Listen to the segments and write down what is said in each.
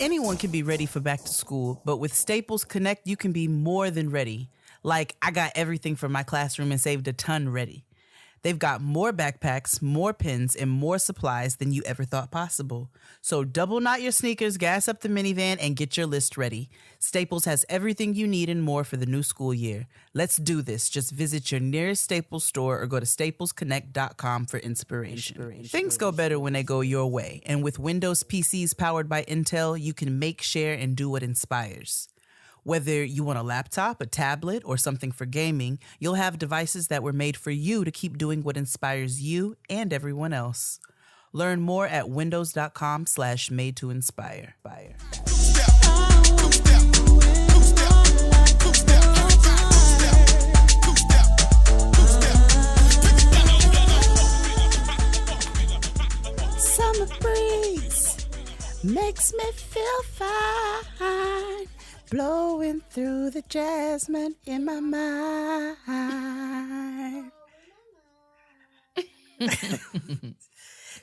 Anyone can be ready for back to school, but with Staples Connect, you can be more than ready. Like, I got everything for my classroom and saved a ton ready. They've got more backpacks, more pens, and more supplies than you ever thought possible. So double knot your sneakers, gas up the minivan, and get your list ready. Staples has everything you need and more for the new school year. Let's do this. Just visit your nearest Staples store or go to staplesconnect.com for inspiration. Things go better when they go your way. And with Windows PCs powered by Intel, you can make, share, and do what inspires. Whether you want a laptop, a tablet, or something for gaming, you'll have devices that were made for you to keep doing what inspires you and everyone else. Learn more at windows.com/made-to-inspire. Summer breeze makes me feel fine. Blowing through the jasmine in my mind.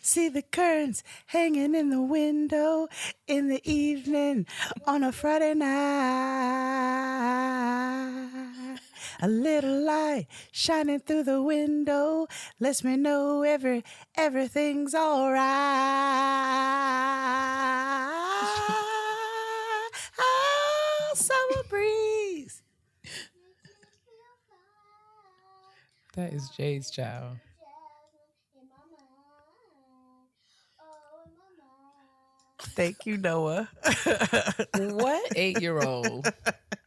See the curtains hanging in the window in the evening on a Friday night. A little light shining through the window lets me know everything's all right. Summer breeze. That is Jay's child. Thank you, Noah. What 8-year-old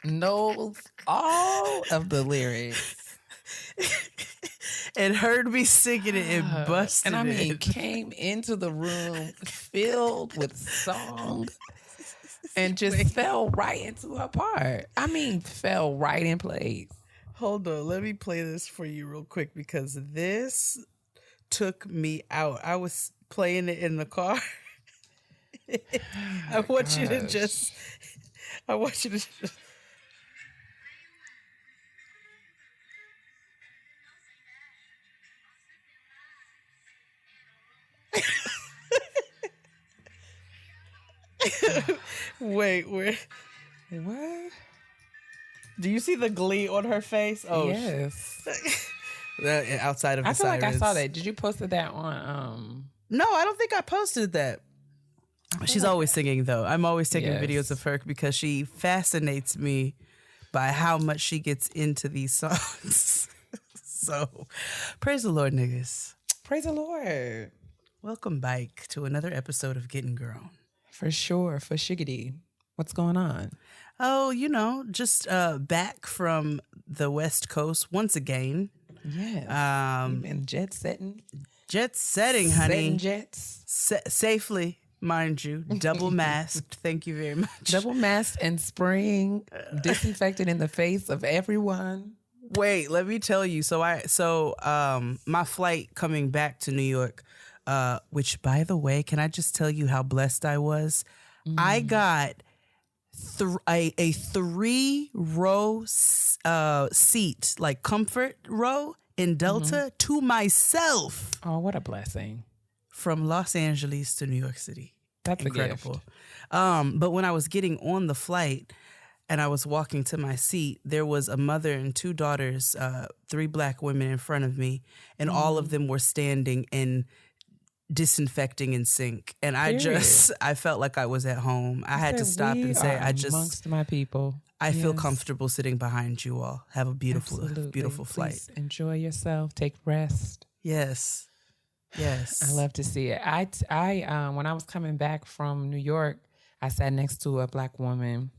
knows all of the lyrics and heard me singing it and busted and it. Came into the room filled with song and just fell right into her part. Fell right in place. Hold on, let me play this for you real quick because this took me out. I was playing it in the car. I want you to just. Wait, where? What? Do you see the glee on her face? Oh, yes. Outside of the I feel sirens. like I saw that. Did you post that on? No, I don't think I posted that. She's always singing, though. I'm always taking videos of her because she fascinates me by how much she gets into these songs. So, praise the Lord, niggas. Praise the Lord. Welcome back to another episode of Getting Grown. For sure. For shiggity. What's going on? Oh, just back from the West Coast once again. Yeah. You've been jet setting. Jet setting, honey. Setting jets. Safely, mind you. Double masked. Thank you very much. Double masked and spraying disinfectant in the face of everyone. Wait, let me tell you. So my flight coming back to New York, which by the way, can I just tell you how blessed I was? I got a 3-row seat, like comfort row in Delta to myself. Oh, what a blessing. From Los Angeles to New York City. That's incredible. A gift. But when I was getting on the flight and I was walking to my seat, there was a mother and 2 daughters, 3 black women in front of me, and all of them were standing and disinfecting in sync. And I felt like I was at home. I had to stop and say, amongst my people. I feel comfortable sitting behind you all. Have a beautiful flight. Please enjoy yourself. Take rest. Yes. Yes. I love to see it. I when I was coming back from New York, I sat next to a black woman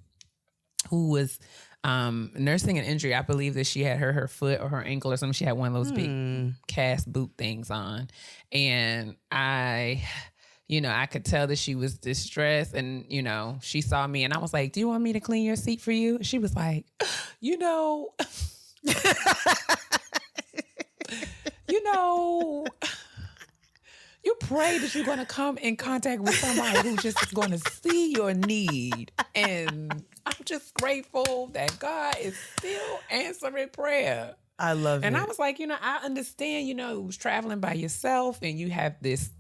who was nursing an injury. I believe that she had hurt her foot or her ankle or something. She had one of those big cast boot things on. And I could tell that she was distressed and, she saw me and I was like, do you want me to clean your seat for you? She was like, you pray that you're going to come in contact with somebody who just is going to see your need. And I'm just grateful that God is still answering prayer. I love it. And I was like, I understand, it was traveling by yourself and you have this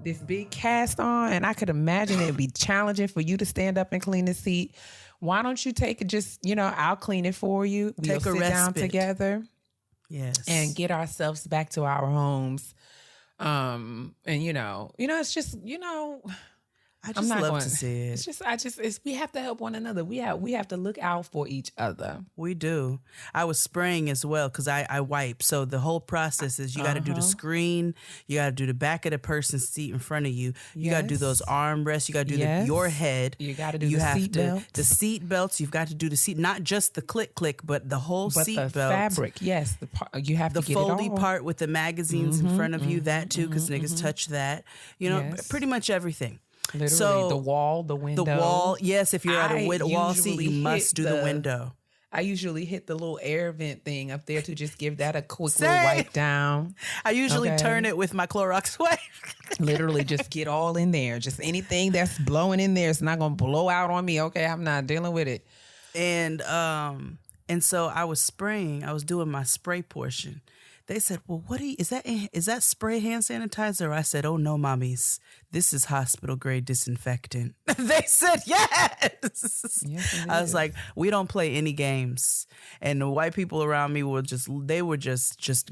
this big cast on, and I could imagine it'd be challenging for you to stand up and clean the seat. Why don't you take it? Just I'll clean it for you. We'll Take a sit down respite. together, Yes, and get ourselves back to our homes. And it's just I I'm just not love going to see it. It's just we have to help one another. We have to look out for each other. We do. I was spraying as well because I wipe. So the whole process is you got to do the screen. You got to do the back of the person's seat in front of you. You got to do those armrests. You got to do your head. You got to do the seat belt. The seat belts. You've got to do the seat, not just the click, but the whole seat belt. Fabric. Yes. You have to get the it foldy all. part with the magazines in front of you, that too, because niggas touch that. Pretty much everything. Literally, so, the wall, the window. The wall, yes, if you're at a wall seat, you must do the window. I usually hit the little air vent thing up there to just give that a quick little wipe down. I usually turn it with my Clorox wipe. Literally just get all in there. Just anything that's blowing in there, it's not going to blow out on me. Okay, I'm not dealing with it. And so I was spraying. I was doing my spray portion. They said, well, is that spray hand sanitizer? I said, oh, no, mommies. This is hospital grade disinfectant. They said, yes. I was like, we don't play any games. And the white people around me were just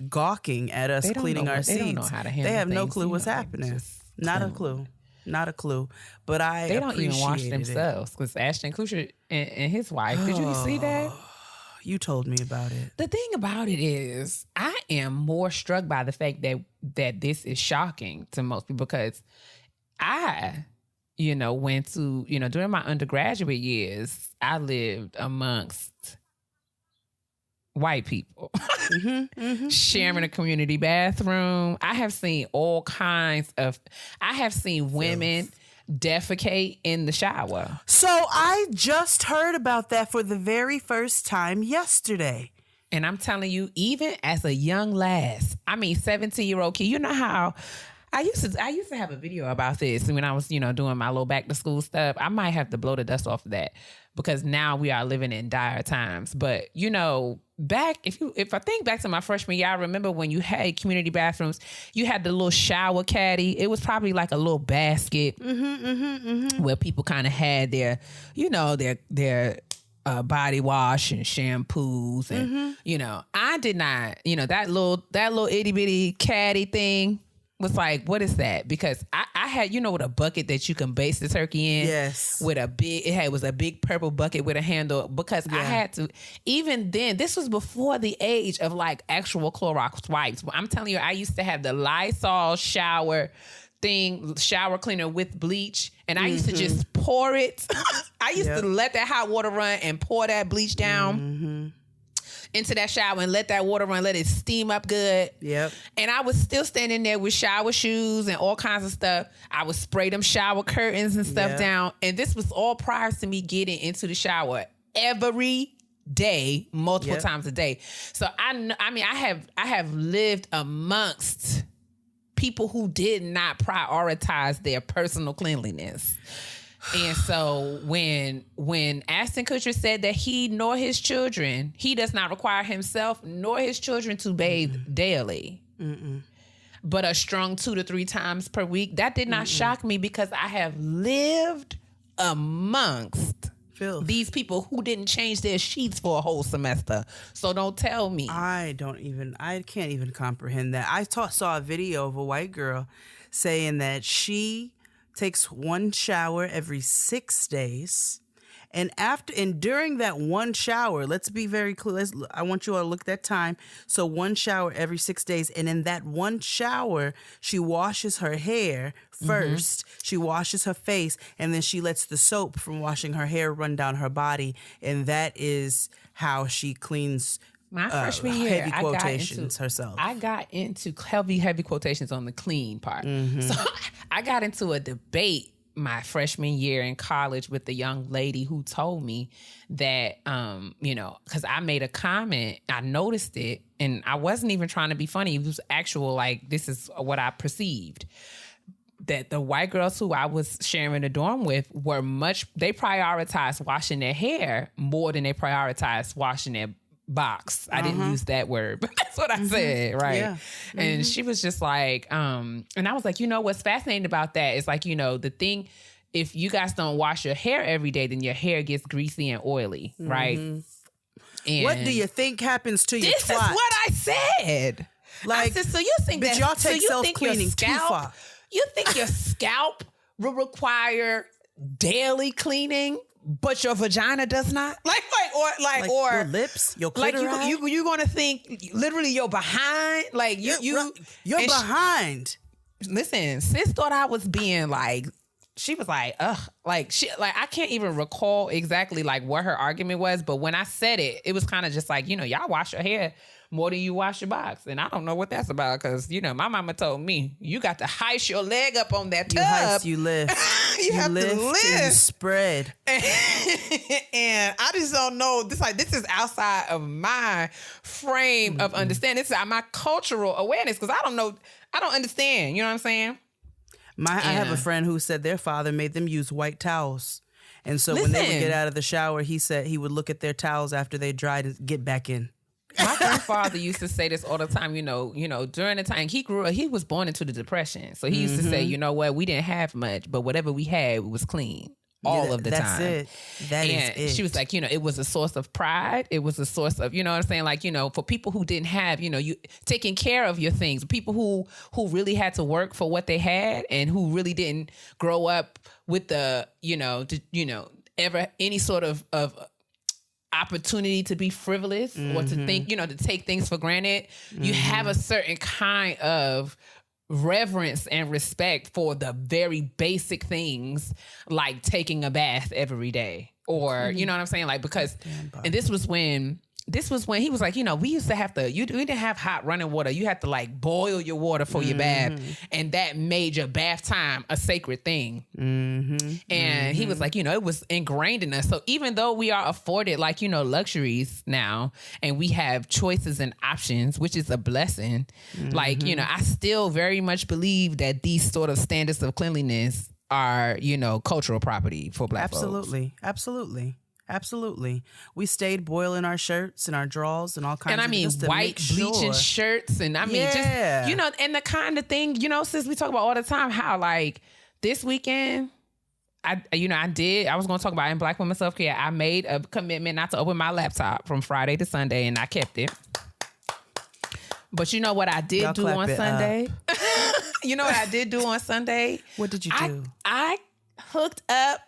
gawking at us cleaning our seats. They don't know how to handle They have no things, clue what's happening. Not a clue. Not a clue. But they don't even wash themselves. Because Ashton Kutcher and his wife, did you see that? You told me about it. The thing about it is, I am more struck by the fact that this is shocking to most people because I, went to, during my undergraduate years, I lived amongst white people, sharing a community bathroom. I have seen all kinds of, women defecate in the shower. So I just heard about that for the very first time yesterday. And I'm telling you, even as a young lass, 17-year-old kid, you know how I used to have a video about this when I was, doing my little back to school stuff. I might have to blow the dust off of that because now we are living in dire times. But, back, if I think back to my freshman year, I remember when you had community bathrooms, you had the little shower caddy. It was probably like a little basket where people kind of had their, their body wash and shampoos. And, I did not, that little itty bitty caddy thing was like, what is that? Because I had, with a bucket that you can baste the turkey in. Yes. With it was a big purple bucket with a handle because I had to, even then, this was before the age of like actual Clorox wipes. I'm telling you, I used to have the Lysol shower cleaner with bleach. And I used to just pour it. I used to let that hot water run and pour that bleach down into that shower and let that water run, let it steam up good. Yep. And I was still standing there with shower shoes and all kinds of stuff. I would spray them shower curtains and stuff down. And this was all prior to me getting into the shower every day, multiple times a day. So I have lived amongst people who did not prioritize their personal cleanliness. And so when Ashton Kutcher said that he does not require himself nor his children to bathe daily, but a strong 2 to 3 times per week, that did not shock me because I have lived amongst these people who didn't change their sheets for a whole semester. So don't tell me. I can't even comprehend that. I saw a video of a white girl saying that she takes one shower every 6 days. And during that one shower, let's be very clear. I want you all to look at that time. So one shower every 6 days. And in that one shower, she washes her hair first. She washes her face. And then she lets the soap from washing her hair run down her body. And that is how she cleans my freshman year, heavy quotations herself. I got into heavy quotations on the clean part. So I got into a debate my freshman year in college with the young lady who told me that, because I made a comment, I noticed it, and I wasn't even trying to be funny. It was actual, like, this is what I perceived. That the white girls who I was sharing the dorm with they prioritized washing their hair more than they prioritized washing box. I didn't use that word, but that's what I said, right? Yeah. And she was just like, and I was like, what's fascinating about that is like, the thing, if you guys don't wash your hair every day, then your hair gets greasy and oily, right? And what do you think happens to your This twat? is what I said. Like, I said, so you think but that y'all take so you think your self-cleaning too scalp, far. You think your scalp will require daily cleaning, but your vagina does not? Like your lips, your clitoris? Like you gonna think literally you're behind? Like you're behind. Listen, sis thought I was being like, she was like, ugh, like I can't even recall exactly like what her argument was, but when I said it, it was kind of just like, y'all wash your hair more than you wash your box. And I don't know what that's about because, my mama told me, you got to heist your leg up on that tub. You heist, you lift. you have lift to lift. And you spread. And I just don't know. This is outside of my frame of understanding. This is my cultural awareness because I don't know. I don't understand. You know what I'm saying? I have a friend who said their father made them use white towels. And so when they would get out of the shower, he said he would look at their towels after they dried and get back in. My grandfather used to say this all the time, during the time he was born into the Depression. So he used to say, we didn't have much, but whatever we had was clean all of the time. That's it. That is it. She was like, it was a source of pride. It was a source of, you know what I'm saying? Like, for people who didn't have, you taking care of your things, people who really had to work for what they had and who really didn't grow up with the, ever any sort of opportunity to be frivolous or to think, to take things for granted. You have a certain kind of reverence and respect for the very basic things like taking a bath every day or, you know what I'm saying? Like, because, and this was when he was like, we used to have to, we didn't have hot running water. You had to like boil your water for your bath. And that made your bath time a sacred thing. And he was like, it was ingrained in us. So even though we are afforded like, luxuries now and we have choices and options, which is a blessing, like, I still very much believe that these sort of standards of cleanliness are, cultural property for Black folks. Absolutely. We stayed boiling our shirts and our drawers and all kinds of just to white bleaching shirts. And just, and the kind of thing, since we talk about all the time, how like this weekend, I was going to talk about in Black Women Self-Care. I made a commitment not to open my laptop from Friday to Sunday and I kept it. But you know what I did do on Sunday? You know what I did do on Sunday? What did you do? I hooked up.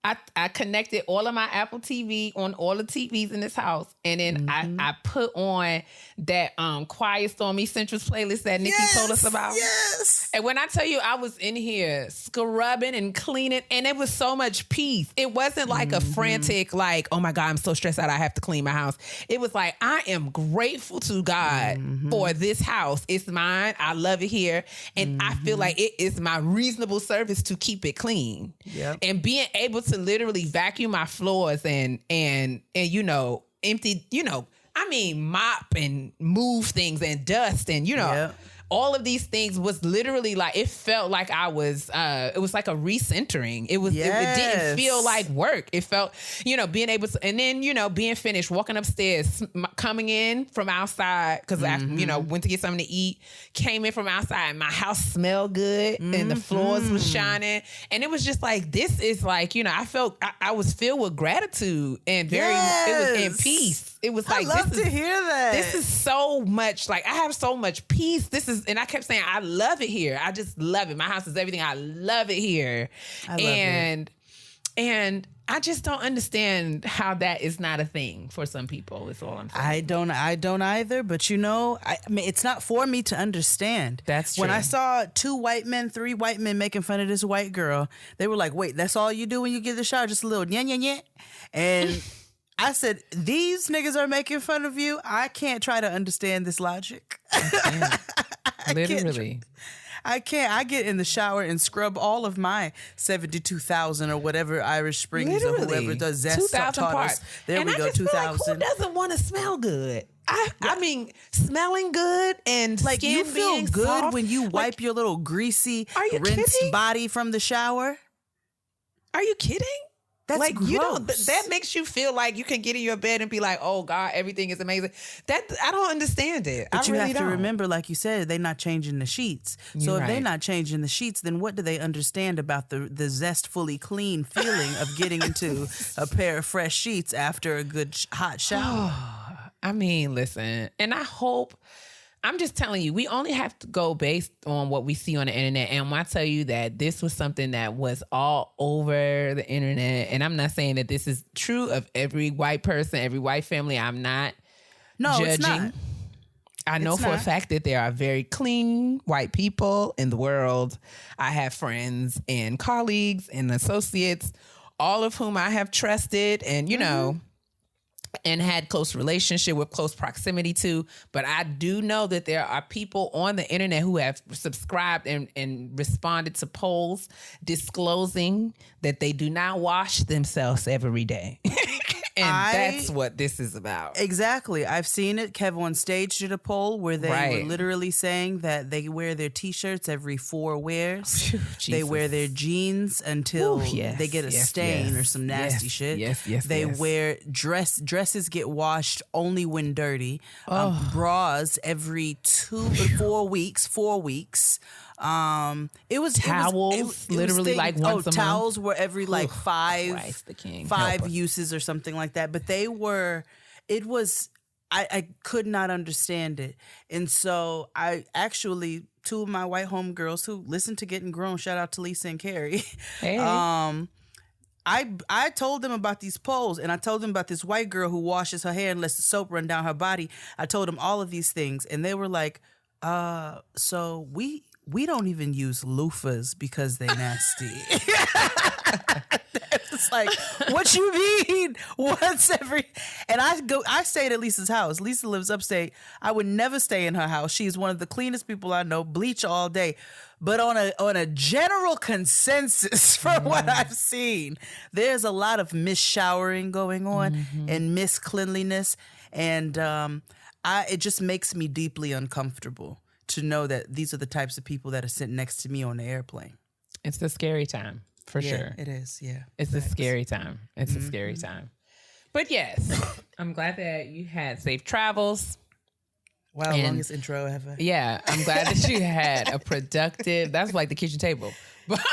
I connected all of my Apple TV on all the TVs in this house. And then I put on that Quiet Storm Essentials playlist that Nikki told us about. Yes. And when I tell you I was in here scrubbing and cleaning, and it was so much peace. It wasn't like a frantic, like, oh my God, I'm so stressed out, I have to clean my house. It was like, I am grateful to God for this house. It's mine. I love it here. And I feel like it is my reasonable service to keep it clean. Yep. And being able to literally vacuum my floors and empty, mop and move things and dust and, all of these things was literally like, it felt like I was, it was like a recentering. It was, it didn't feel like work. It felt, being able to, and then, being finished, walking upstairs, coming in from outside, because I, went to get something to eat, came in from outside, my house smelled good and the floors was shining. And it was just like, this is like, I felt, I was filled with gratitude and it was in peace. It was like, I love to hear that. This is so much, like, I have so much peace. And I kept saying, I love it here. I just love it. My house is everything. I love it here. I love it. And I just don't understand how that is not a thing for some people. Is all I'm saying. I don't either. But I mean, it's not for me to understand. That's true. When I saw 3 white men making fun of this white girl, they were like, "Wait, that's all you do when you get the shower? Just a little nya." And I said, "These niggas are making fun of you. I can't try to understand this logic." Literally. I can't. I get in the shower and scrub all of my 72,000 or whatever Irish Springs or whoever does Zest taught us. There we go, 2,000. Who doesn't want to smell good? I mean, smelling good and like skin you feel being good soft, when you wipe your little greasy, Are you rinsed kidding? body from the shower. Are you kidding? That's like, gross. you know, that makes you feel like you can get in your bed and be like, oh God, everything is amazing. That I don't understand it. But you really have to don't. remember, like you said, they're not changing the sheets. So You're if they're right. not changing the sheets, then what do they understand about the zestfully clean feeling of getting into a pair of fresh sheets after a good hot shower? I mean, listen, and I'm just telling you, we only have to go based on what we see on the internet. And when I tell you that this was something that was all over the internet, and I'm not saying that this is true of every white person, every white family. I'm not judging. It's not. I know It's for a not. fact that there are very clean white people in the world. I have friends and colleagues and associates, all of whom I have trusted and, you know, and had close relationship with, close proximity to. But I do know that there are people on the internet who have subscribed and responded to polls disclosing that they do not wash themselves every day. And that's what this is about. Exactly. I've seen it. Kev on Stage did a poll where they were literally saying that they wear their T-shirts every 4 wears. They wear their jeans until they get a stain or some nasty shit. They wear dresses get washed only when dirty. Bras every 4 weeks. 4 weeks. It was towels, literally like once a month. Towels were every like five Christ uses or something like that. But I could not understand it. And so I actually, 2 of my white homegirls who listen to Getting Grown, shout out to Lisa and Carrie. Hey. I told them about these polls, and I told them about this white girl who washes her hair and lets the soap run down her body. I told them all of these things, and they were like, so we don't even use loofahs because they nasty. It's like, what you mean? And I stayed at Lisa's house. Lisa lives upstate. I would never stay in her house. She's one of the cleanest people I know, bleach all day. But on a general consensus from what I've seen, there's a lot of misshowering going on and miscleanliness. And it just makes me deeply uncomfortable to know that these are the types of people that are sitting next to me on the airplane. It's a scary time, for sure. It is, yeah. It's a scary time. It's a scary time. But yes, I'm glad that you had safe travels. Wow, longest intro ever. Yeah, I'm glad that you had a productive, that's like the kitchen table. But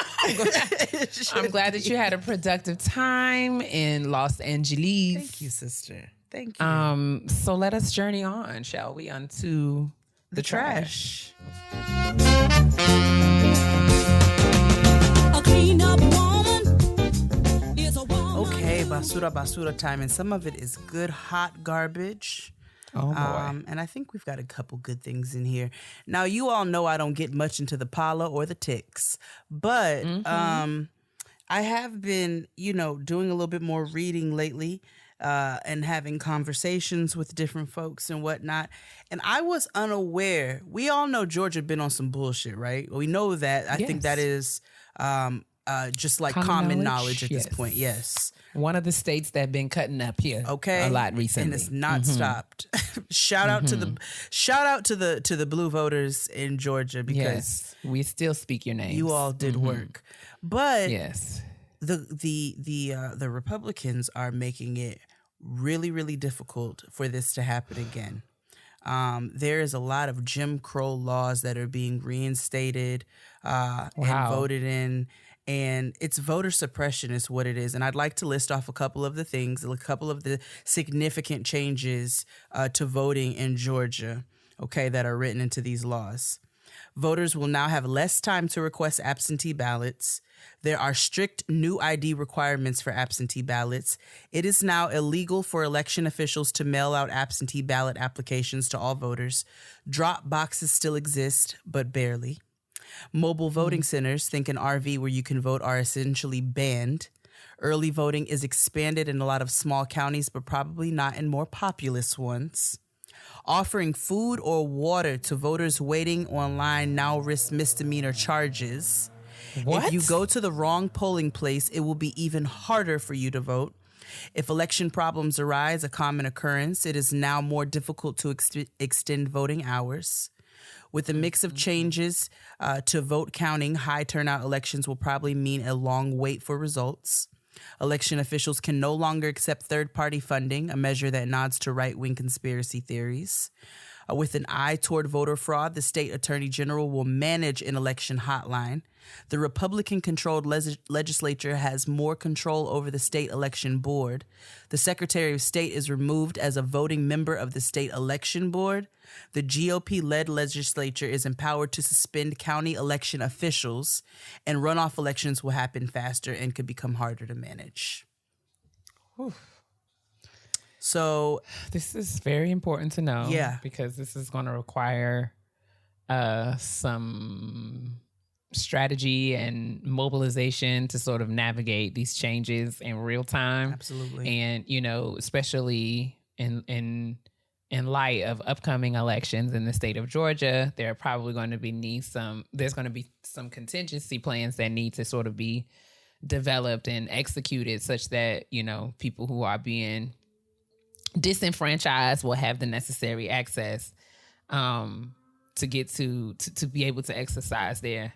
I'm glad that you had a productive time in Los Angeles. Thank you, sister. Thank you. So let us journey on, shall we, onto the trash. A clean-up woman is a woman. Okay, basura time, and some of it is good hot garbage. Oh boy. And I think we've got a couple good things in here. Now, you all know I don't get much into the pala or the ticks, but I have been, doing a little bit more reading lately. And having conversations with different folks and whatnot. And I was unaware. We all know Georgia been on some bullshit, right? We know that. I think that is just like common knowledge at this point. Yes. One of the states that been cutting up here a lot recently. And it's not stopped. Shout out to the blue voters in Georgia, because we still speak your name. You all did work. But yes. The Republicans are making it really, really difficult for this to happen again. There is a lot of Jim Crow laws that are being reinstated and voted in, and it's voter suppression is what it is. And I'd like to list off a couple of the things, a couple of the significant changes to voting in Georgia, that are written into these laws. Voters will now have less time to request absentee ballots. There are strict new ID requirements for absentee ballots. It is now illegal for election officials to mail out absentee ballot applications to all voters. Drop boxes still exist, but barely. Mobile voting centers, think an RV where you can vote, are essentially banned. Early voting is expanded in a lot of small counties, but probably not in more populous ones. Offering food or water to voters waiting online now risks misdemeanor charges. What? If you go to the wrong polling place, it will be even harder for you to vote. If election problems arise, a common occurrence, it is now more difficult to extend voting hours. With a mix of changes to vote counting, high turnout elections will probably mean a long wait for results. Election officials can no longer accept third-party funding, a measure that nods to right-wing conspiracy theories. With an eye toward voter fraud, the state attorney general will manage an election hotline. The Republican-controlled legislature has more control over the state election board. The Secretary of State is removed as a voting member of the state election board. The GOP-led legislature is empowered to suspend county election officials, and runoff elections will happen faster and could become harder to manage. Whew. So this is very important to know. Yeah. Because this is going to require some strategy and mobilization to sort of navigate these changes in real time. Absolutely. And, you know, especially in light of upcoming elections in the state of Georgia, there are probably going to be there's going to be some contingency plans that need to sort of be developed and executed such that, you know, people who are being disenfranchised will have the necessary access to get to be able to exercise their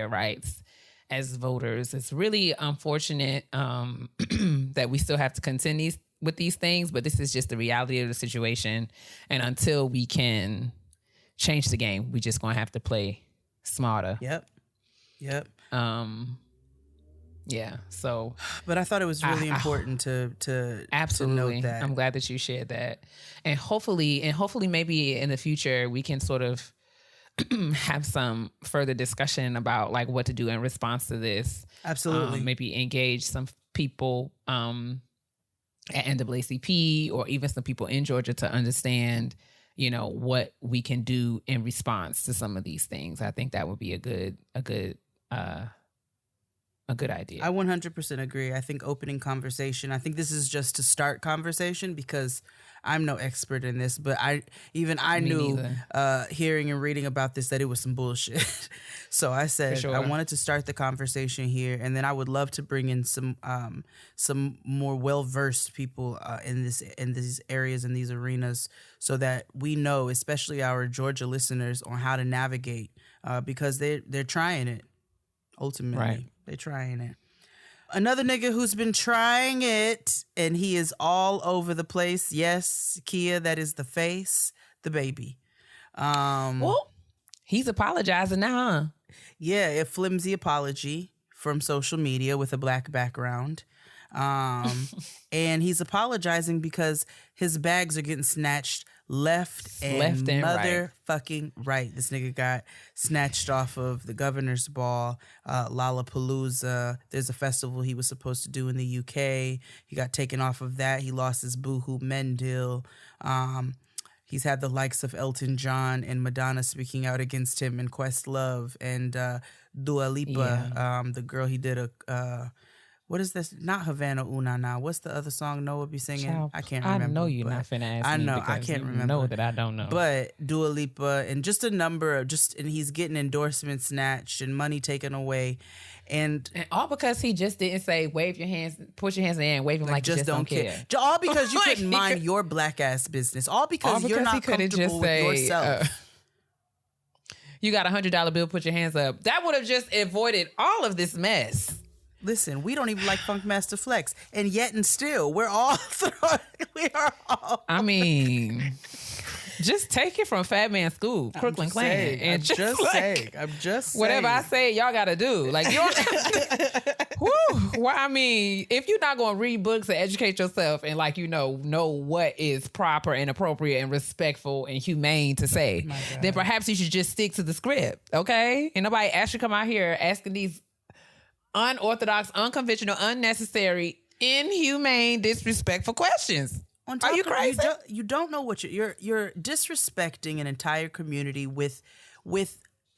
rights as voters. It's really unfortunate that we still have to contend with these things, but this is just the reality of the situation. And until we can change the game, we just gonna have to play smarter. Yep. Yeah. So, but I thought it was really important to absolutely to note that. I'm glad that you shared that, and hopefully maybe in the future we can sort of have some further discussion about like what to do in response to this. Absolutely. Maybe engage some people at NAACP or even some people in Georgia to understand, you know, what we can do in response to some of these things. I think that would be a good idea. I 100% agree. I think opening conversation, I think this is just to start conversation because I'm no expert in this, but I knew hearing and reading about this that it was some bullshit. So I said I wanted to start the conversation here, and then I would love to bring in some more well-versed people in these areas, in these arenas, so that we know, especially our Georgia listeners, on how to navigate because they're trying it. Ultimately, right. They're trying it. Another nigga who's been trying it, and he is all over the place. Yes, Kia, that is the face, the baby. Well, he's apologizing now, huh? Yeah, a flimsy apology from social media with a black background. And he's apologizing because his bags are getting snatched left and motherfucking right. This nigga got snatched off of the governor's ball, Lollapalooza. There's a festival he was supposed to do in the UK. He got taken off of that. He lost his Boohoo Men deal. He's had the likes of Elton John and Madonna speaking out against him in Questlove and Dua Lipa, the girl he did what is this? Not Havana Una now. What's the other song Noah be singing? Child, I can't remember. I know you're not finna ask me. I know. I can't remember. Know that I don't know. But Dua Lipa and just a number of and he's getting endorsements snatched and money taken away. And all because he just didn't say, wave your hands, put your hands in the air and wave them like you just don't care. All because you couldn't mind your black ass business. All because you're not comfortable with yourself. You got $100 bill, put your hands up. That would have just avoided all of this mess. Listen, we don't even like Funkmaster Flex, and yet and still, we are all. I mean, just take it from Fat Man School, Crooklyn Clan, and I'm just saying. Whatever I say, y'all got to do. Like you. Well, I mean, if you're not going to read books and educate yourself, and like know what is proper and appropriate and respectful and humane to say, then perhaps you should just stick to the script, okay? And nobody asked you to come out here asking these unorthodox, unconventional, unnecessary, inhumane, disrespectful questions. Are you crazy? You don't know what you're disrespecting an entire community with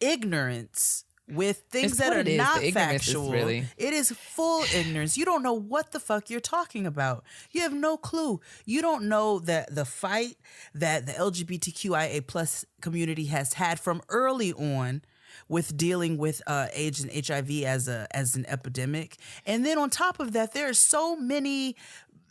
ignorance, with things that are not factual. It is full ignorance. You don't know what the fuck you're talking about. You have no clue. You don't know that the fight that the LGBTQIA plus community has had from early on with dealing with AIDS and HIV as an epidemic. And then on top of that, there are so many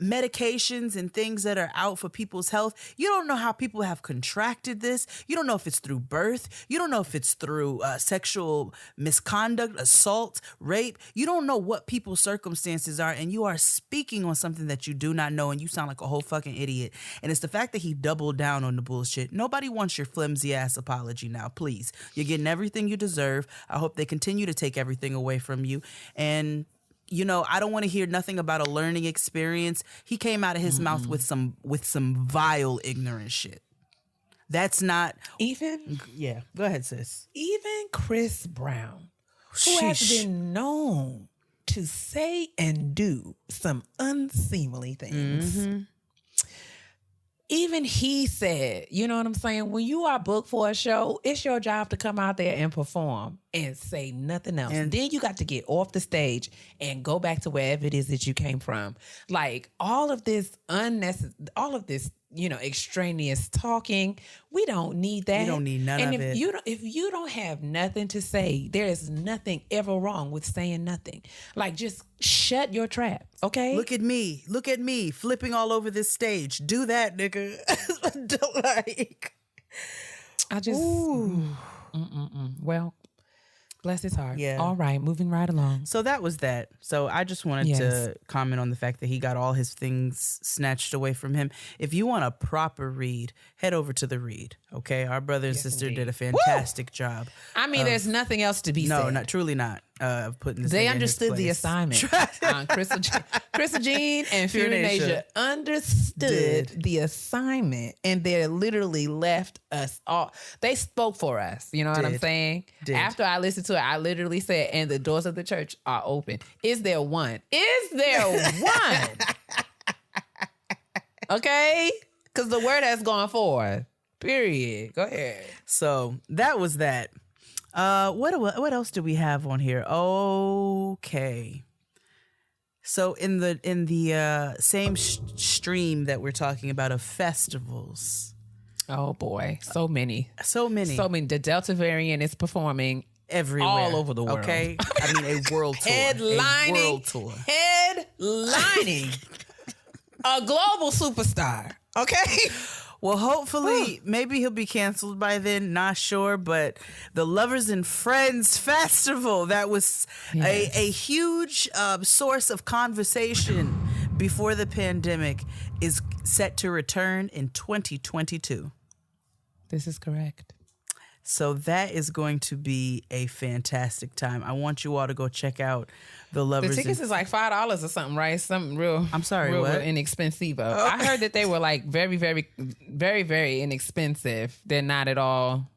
medications and things that are out for people's health. You don't know how people have contracted this. You don't know if it's through birth. You don't know if it's through sexual misconduct, assault, rape. You don't know what people's circumstances are, and you are speaking on something that you do not know, and you sound like a whole fucking idiot. And it's the fact that he doubled down on the bullshit. Nobody wants your flimsy ass apology now, please. You're getting everything you deserve. I hope they continue to take everything away from you. And you know, I don't want to hear nothing about a learning experience. He came out of his mouth with some vile, ignorant shit. That's not Even yeah. Go ahead, sis. even Chris Brown, who has Sheesh. been known to say and do some unseemly things. Even he said, you know what I'm saying? When you are booked for a show, it's your job to come out there and perform and say nothing else. And then you got to get off the stage and go back to wherever it is that you came from. Like all of this extraneous talking, we don't need that. We don't need none and of if it. if you don't have nothing to say, there is nothing ever wrong with saying nothing. Like just shut your trap, okay? Look at me, flipping all over this stage. Do that, nigga. Don't like. I just well, bless his heart. Yeah. All right, moving right along. So that was that. So I just wanted to comment on the fact that he got all his things snatched away from him. If you want a proper read, head over to the read. Okay, our brother and sister did a fantastic job. I mean, there's nothing else to be No, said. not truly not. Putting this. They nigga in his understood the place. assignment. Crystal Jean and Pure Fury Nature Nature understood did. the assignment, and they literally left us all. They spoke for us. You know what I'm Did. saying? Did. After I listened to it, I literally said, "And the doors of the church are open." Is there one? Is there one? Okay, because the word has gone forth. Period. Go ahead. So that was that. What else do we have on here? Okay. So in the same stream that we're talking about of festivals, Oh boy, so many. so many The Delta variant is performing everywhere, all over the world. Okay, I mean a world tour, Headlining, a world tour. headlining a global superstar. Okay. Well, hopefully, maybe he'll be canceled by then. Not sure, but the Lovers and Friends Festival, that was a huge source of conversation before the pandemic, is set to return in 2022. This is correct. So that is going to be a fantastic time. I want you all to go check out the Lovers. The tickets is like $5 or something, right? Something real. I'm sorry, real, what? real inexpensive. I heard that they were like very, very, very, very inexpensive. They're not at all.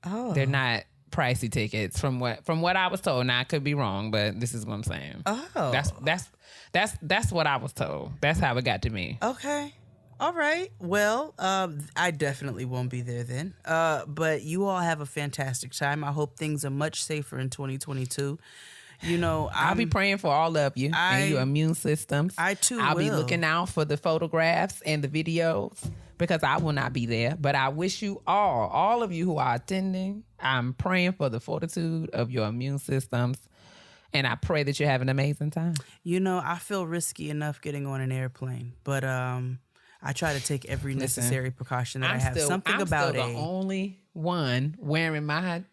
Oh, They're not pricey tickets from what I was told. Now I could be wrong, but this is what I'm saying. Oh, That's what I was told. That's how it got to me. okay. All right. Well, I definitely won't be there then. But you all have a fantastic time. I hope things are much safer in 2022. You know, I'll be praying for all of you and your immune systems. I too I'll be will. looking out for the photographs and the videos because I will not be there. But I wish you all of you who are attending, I'm praying for the fortitude of your immune systems. And I pray that you have an amazing time. You know, I feel risky enough getting on an airplane, but I try to take every necessary precaution that I have. Something about the only one wearing my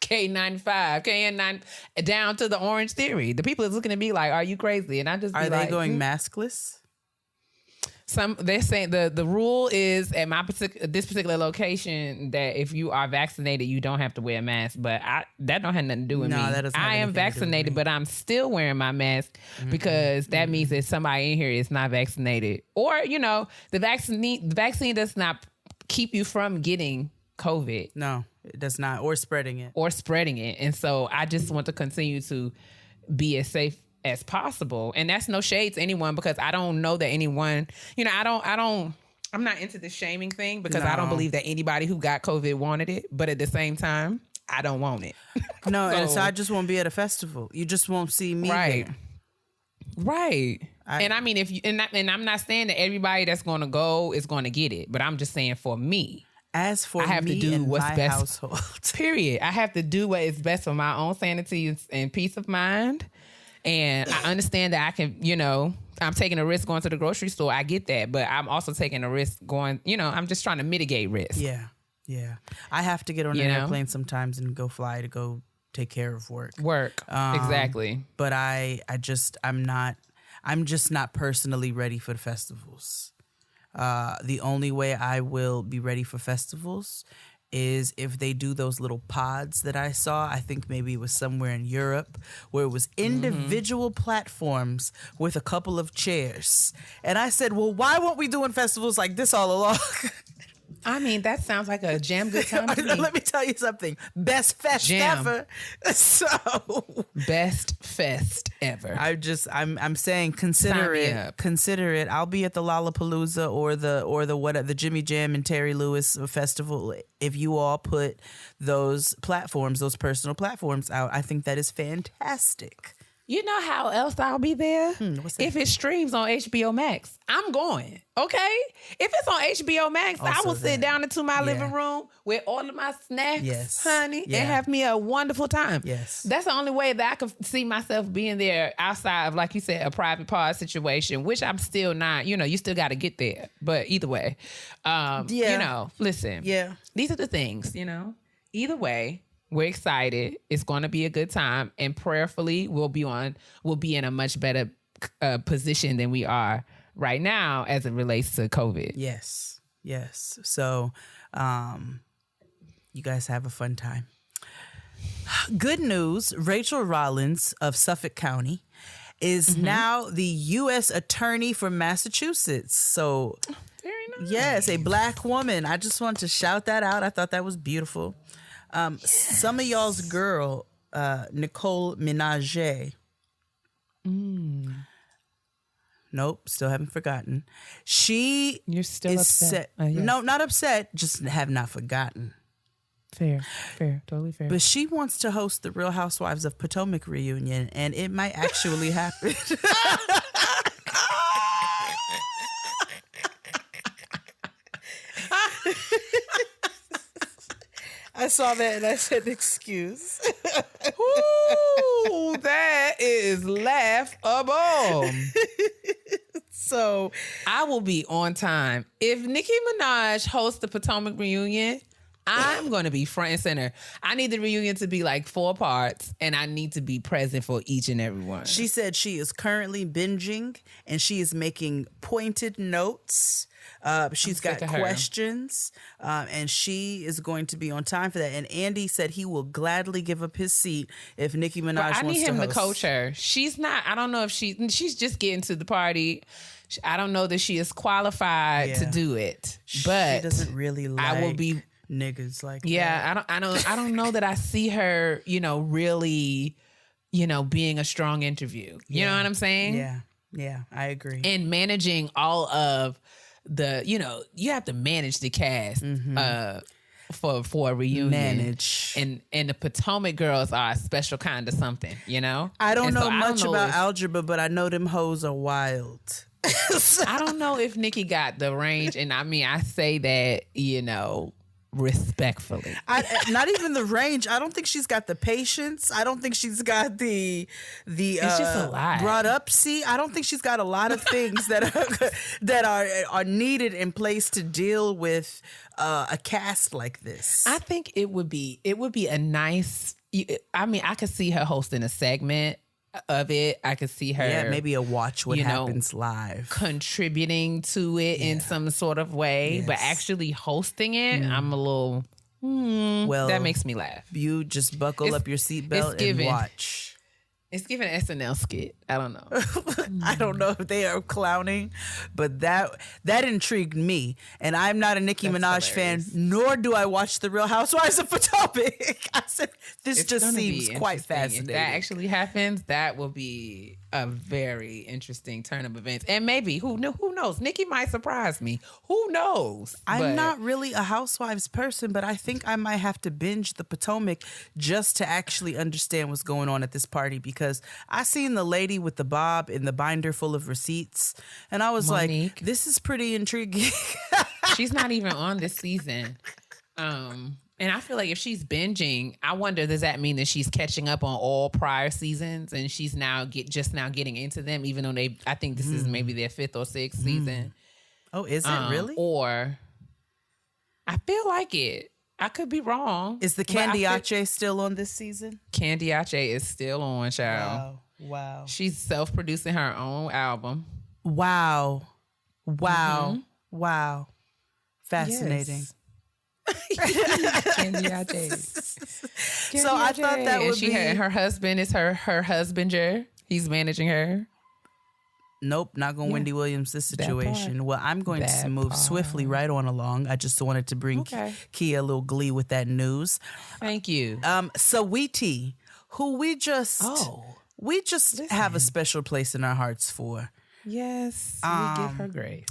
KN9 down to the Orange Theory. The people is looking at me like, "Are you crazy?" And I just be Are they like, going maskless? They're saying the rule is at this particular location that if you are vaccinated, you don't have to wear a mask. But that don't have nothing to do with me. That doesn't have I am anything to do with vaccinated, me. but I'm still wearing my mask because that means that somebody in here is not vaccinated, or you know, the vaccine does not keep you from getting COVID. No, it does not, or spreading it. And so I just want to continue to be as safe as possible. And that's no shade to anyone because I don't know that anyone, you know, I'm not into the shaming thing because I don't believe that anybody who got COVID wanted it. But at the same time, I don't want it. No, and so I just won't be at a festival. You just won't see me Right. there. Right. And I mean, if you, and I'm not saying that everybody that's going to go is going to get it, but I'm just saying for me, As for I have me to do and what's my best. household. Period. I have to do what is best for my own sanity and peace of mind. And I understand that I can, I'm taking a risk going to the grocery store. I get that. But I'm also taking a risk going, I'm just trying to mitigate risk. Yeah. Yeah. I have to get on an airplane sometimes and go fly to go take care of work. Exactly. But I'm just not personally ready for the festivals. The only way I will be ready for festivals is if they do those little pods that I saw. I think maybe it was somewhere in Europe where it was individual platforms with a couple of chairs. And I said, well, why weren't we doing festivals like this all along? I mean, that sounds like a jam good time to me. Let me tell you something. Best fest ever. So best fest ever. I'm saying consider it. Consider it. I'll be at the Lollapalooza or the Jimmy Jam and Terry Lewis festival. If you all put those personal platforms out, I think that is fantastic. You know how else I'll be there? If it streams on HBO Max, I'm going. Okay? If it's on HBO Max, I will sit down into my living room with all of my snacks, honey, and have me a wonderful time. Yes. That's the only way that I could see myself being there outside of, like you said, a private pod situation, which I'm still not, you still got to get there. But either way, listen. Yeah. These are the things, Either way, we're excited. It's going to be a good time, and prayerfully, we'll be in a much better position than we are right now as it relates to COVID. Yes. So, you guys have a fun time. Good news: Rachel Rollins of Suffolk County is now the U.S. Attorney for Massachusetts. So, very nice. Yes, a Black woman. I just wanted to shout that out. I thought that was beautiful. Some of y'all's girl, Nicole Minaj. Nope, still haven't forgotten. You're still upset. Yes. No, not upset, just have not forgotten. Fair, totally fair. But she wants to host the Real Housewives of Potomac reunion, and it might actually happen. I saw that and I said, excuse. Ooh, that is laughable. So I will be on time. If Nicki Minaj hosts the Potomac reunion, I'm going to be front and center. I need the reunion to be like 4 parts, and I need to be present for each and every one. She said she is currently binging, and she is making pointed notes. She's got questions, and she is going to be on time for that. And Andy said he will gladly give up his seat if Nicki Minaj wants to host. I need him to coach her. She's not. I don't know if she's just getting to the party. I don't know that she is qualified to do it. But she doesn't really like I will be niggas like that. Yeah, I don't know that I see her, really, being a strong interview. You know what I'm saying? Yeah, I agree. And managing all of the, you have to manage the cast for a reunion. And the Potomac girls are a special kind of something, I don't know much about algebra, but I know them hoes are wild. I don't know if Nicki got the range, and I say that, respectfully. Not even the range. I don't think she's got the patience. I don't think she's got the it's just a lot. Brought up. See, I don't think she's got a lot of things that are needed in place to deal with a cast like this. I think it would be a nice. I could see her hosting a segment of it. I could see her maybe a watch what happens live, contributing to it in some sort of way, but actually hosting it, I'm a little well, that makes me laugh. You just buckle up your seatbelt and watch. It's giving an SNL skit. I don't know. I don't know if they are clowning, but that intrigued me. And I'm not a Nicki Minaj fan, nor do I watch The Real Housewives of Potomac. I said, this just seems quite fascinating. If that actually happens, that will be a very interesting turn of events. And maybe, who knows? Nicki might surprise me. Who knows? I'm not really a Housewives person, but I think I might have to binge the Potomac just to actually understand what's going on at this party, because I seen the lady with the bob in the binder full of receipts, and I was Monique. Like, this is pretty intriguing. She's not even on this season. And I feel like if she's binging, I wonder, does that mean that she's catching up on all prior seasons and she's now just now getting into them, even though I think this is maybe their 5th or 6th season. Oh, is it really? Or I feel like it. I could be wrong. Is the Candiace still on this season? Candiace is still on, child. Wow. She's self-producing her own album. Wow. Fascinating. Yes. Candiace. So I thought that would be... her husband is her husbander. He's managing her. Nope, not going Wendy Williams this situation. Well, I'm going to move swiftly right on along. I just wanted to bring Kia a little glee with that news. Thank you. Saweetie, who we just have a special place in our hearts for. Yes, we give her grace.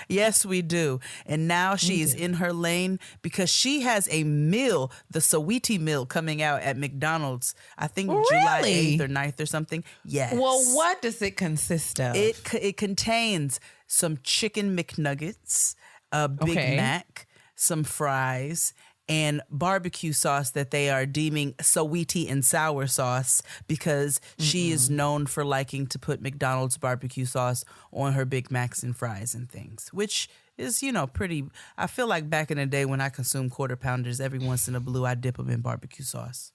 Yes, we do. And now she is in her lane because she has a meal, the Saweetie meal, coming out at McDonald's. I think July 8th or 9th or something. Yes. Well, what does it consist of? It contains some chicken McNuggets, a Big Mac, some fries, and barbecue sauce that they are deeming Saweetie and sour sauce because she is known for liking to put McDonald's barbecue sauce on her Big Macs and fries and things, which is, pretty. I feel like back in the day when I consumed Quarter Pounders, every once in a blue, I dip them in barbecue sauce.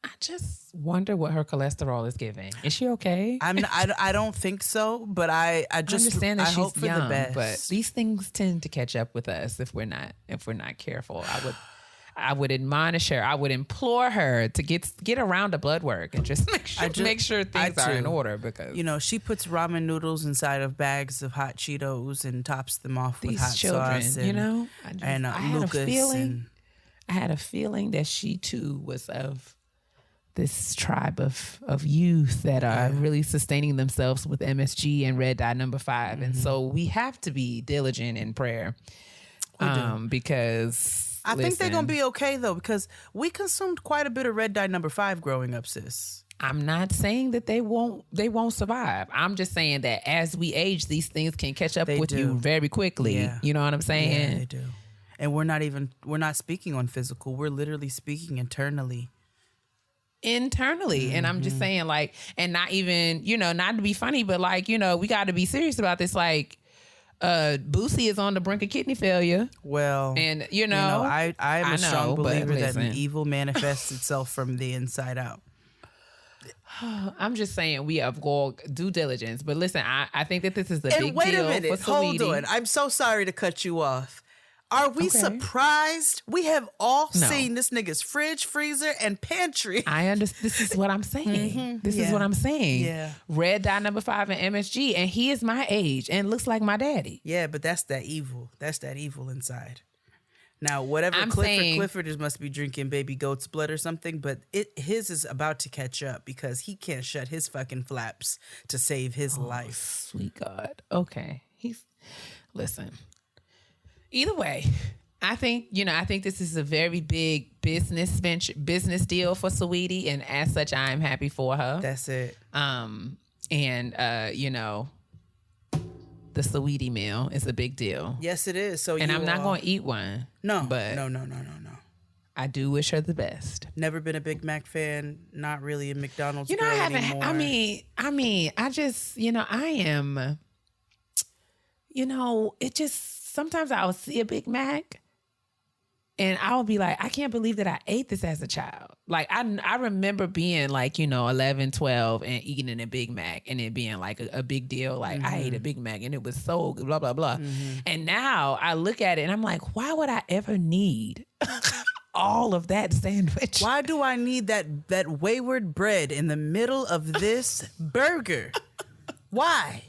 I just wonder what her cholesterol is giving. Is she okay? I don't think so, but I just understand that she's hope for young, the best. but these things tend to catch up with us if we're not careful. I would admonish her. I would implore her to get around to blood work and just make sure things are in order because she puts ramen noodles inside of bags of hot Cheetos and tops them off with hot children, sauce. And, I had a feeling that she too was of this tribe of youth that are really sustaining themselves with MSG and red dye number 5. And so we have to be diligent in prayer because I think they're going to be okay though, because we consumed quite a bit of red dye number 5 growing up, sis. I'm not saying that they won't survive. I'm just saying that as we age, these things can catch up with you very quickly. Yeah. You know what I'm saying? Yeah, they do. And we're not speaking on physical. We're literally speaking internally. And I'm just saying, like, and not even, not to be funny, but like, we got to be serious about this. Like, Boosie is on the brink of kidney failure. Well, and I am a strong believer that listen. evil manifests itself from the inside out. I'm just saying we have due diligence, but listen, I think that this is a big deal. Wait a minute, for hold on. I'm so sorry to cut you off. Are we surprised? We have all seen this nigga's fridge, freezer, and pantry. I understand. This is what I'm saying. This is what I'm saying. Yeah. Red dye number 5 and MSG, and he is my age and looks like my daddy. Yeah, but that's that evil. That's that evil inside. Now, whatever Clifford must be drinking baby goat's blood or something, but his is about to catch up because he can't shut his fucking flaps to save his life. Sweet God. Okay. Listen. Either way, I think this is a very big business deal for Saweetie, and as such, I am happy for her. That's it. The Saweetie meal is a big deal. Yes, it is. So, and I'm not going to eat one. No, but no. I do wish her the best. Never been a Big Mac fan. Not really a McDonald's girl anymore. I mean, I just, I am. It just. Sometimes I will see a Big Mac and I will be like, I can't believe that I ate this as a child. Like, I remember being like, 11, 12 and eating a Big Mac and it being like a big deal. Like, I ate a Big Mac and it was so blah, blah, blah. And now I look at it and I'm like, why would I ever need all of that sandwich? Why do I need that wayward bread in the middle of this burger? Why?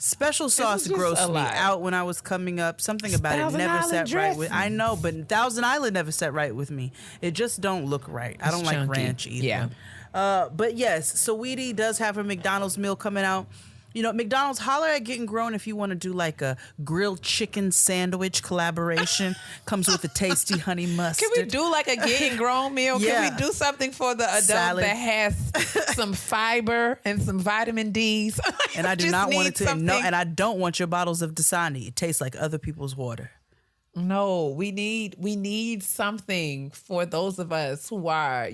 Special sauce grossed me out when I was coming up. Something about it never sat right with. I know, but Thousand Island never sat right with me. It just don't look right. I don't like ranch either. Yeah. But yes, Saweetie does have her McDonald's meal coming out. McDonald's, holler at Getting Grown if you want to do like a grilled chicken sandwich collaboration. Comes with a tasty honey mustard. Can we do like a Getting Grown meal? Yeah. Can we do something for the adult that has some fiber and some vitamin D's? And I do not want it to. No, and I don't want your bottles of Dasani. It tastes like other people's water. No, we need something for those of us who are,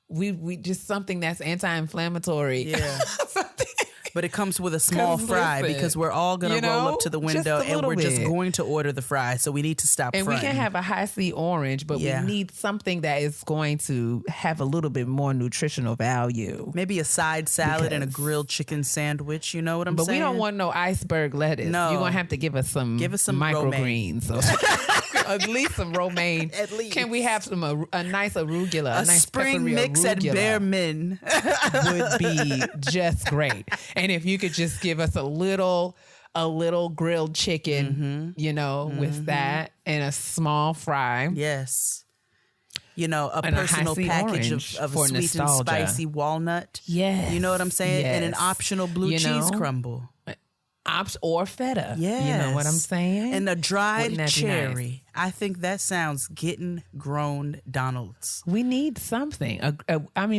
we just something that's anti-inflammatory. Yeah. But it comes with a small 'Cause fry listen, because we're all going to roll up to the just window a and little we're just bit. going to order the fry. So we need to stop And fronting. we can have a high C orange, but Yeah. we need something that is going to have a little bit more nutritional value. Maybe a side salad and a Because- grilled chicken sandwich. You know what I'm But saying? we don't want no iceberg lettuce. No. You're going to have to give us some microgreens. At least some romaine. At least. Can we have some a nice arugula? a nice spring peppery mix at arugula Bear Min. would be just great. And if you could just give us a little grilled chicken, with that and a small fry. Yes. A And a personal high-C package orange of for sweet nostalgia. and spicy walnut. Yes. You know what I'm saying? And an Yes. optional blue cheese crumble. Or feta. Yes. You know what I'm saying? And a dried Wouldn't that be cherry. nice? I think that sounds getting grown Donald's. We need something.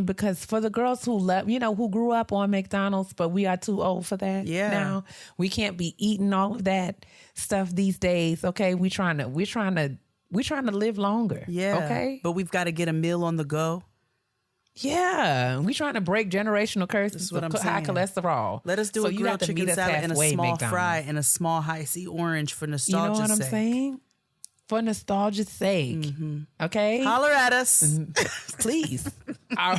Because for the girls who love, who grew up on McDonald's, but we are too old for that. Yeah. Now we can't be eating all of that stuff these days. Okay, we're trying to live longer. Yeah. Okay. But we've got to get a meal on the go. Yeah, we trying to break generational curses what of I'm high saying. cholesterol. Let us do So a you grilled got to meet chicken us salad and a halfway, small McDonald's. fry and a small high C orange for You know nostalgia's what I'm sake. saying? For nostalgia's sake. Okay? Holler at us. Please. Our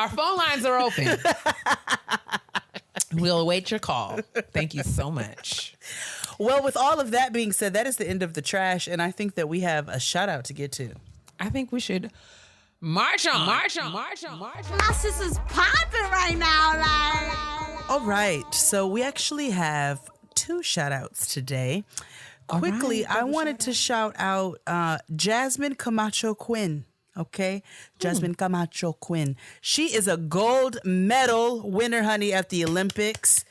phone lines are open. We'll await your call. Thank you so much. Well, with all of that being said, that is the end of the trash, and I think that we have a shout out to get to. I think we should march on. My sister's popping right now, like. All right, so we actually have 2 shout outs today. Quickly, I wanted to shout out Jasmine Camacho Quinn. Okay, Jasmine Camacho Quinn. She is a gold medal winner, honey, at the Olympics,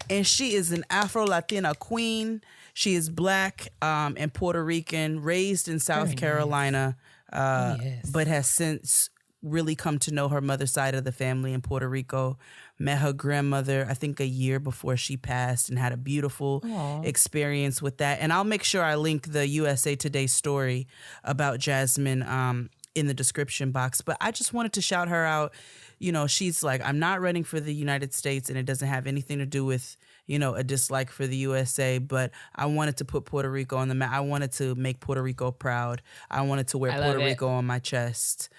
and she is an Afro-Latina queen. She is Black and Puerto Rican, raised in South Carolina, yes. but has since really come to know her mother's side of the family in Puerto Rico. Met her grandmother, I think, a year before she passed, and had a beautiful experience with that. And I'll make sure I link the USA Today story about Jasmine in the description box. But I just wanted to shout her out. She's like, I'm not running for the United States, and it doesn't have anything to do with, a dislike for the USA, but I wanted to put Puerto Rico on the map. I wanted to make Puerto Rico proud. I wanted to wear Puerto Rico on my chest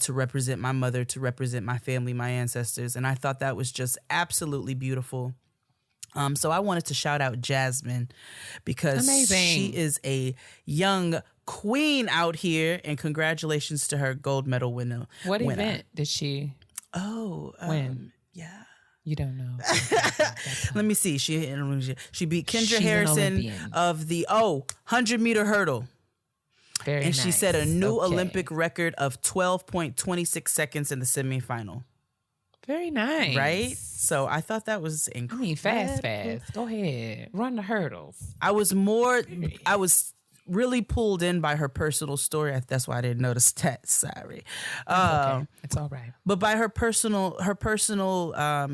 to represent my mother, to represent my family, my ancestors. And I thought that was just absolutely beautiful. So I wanted to shout out Jasmine because she is a young queen out here, and congratulations to her gold medal winner. What event did she win? Yeah. You don't know. Let me see. She beat Kendra She's an Harrison Olympian. of the 100-meter hurdle. Very And nice. she set a new Okay. Olympic record of 12.26 seconds in the semifinal. Very nice. Right? So I thought that was I incredible. mean, fast. Go ahead. Run the hurdles. I was really pulled in by her personal story. That's why I didn't notice that. Sorry. Okay. It's all right. But by her personal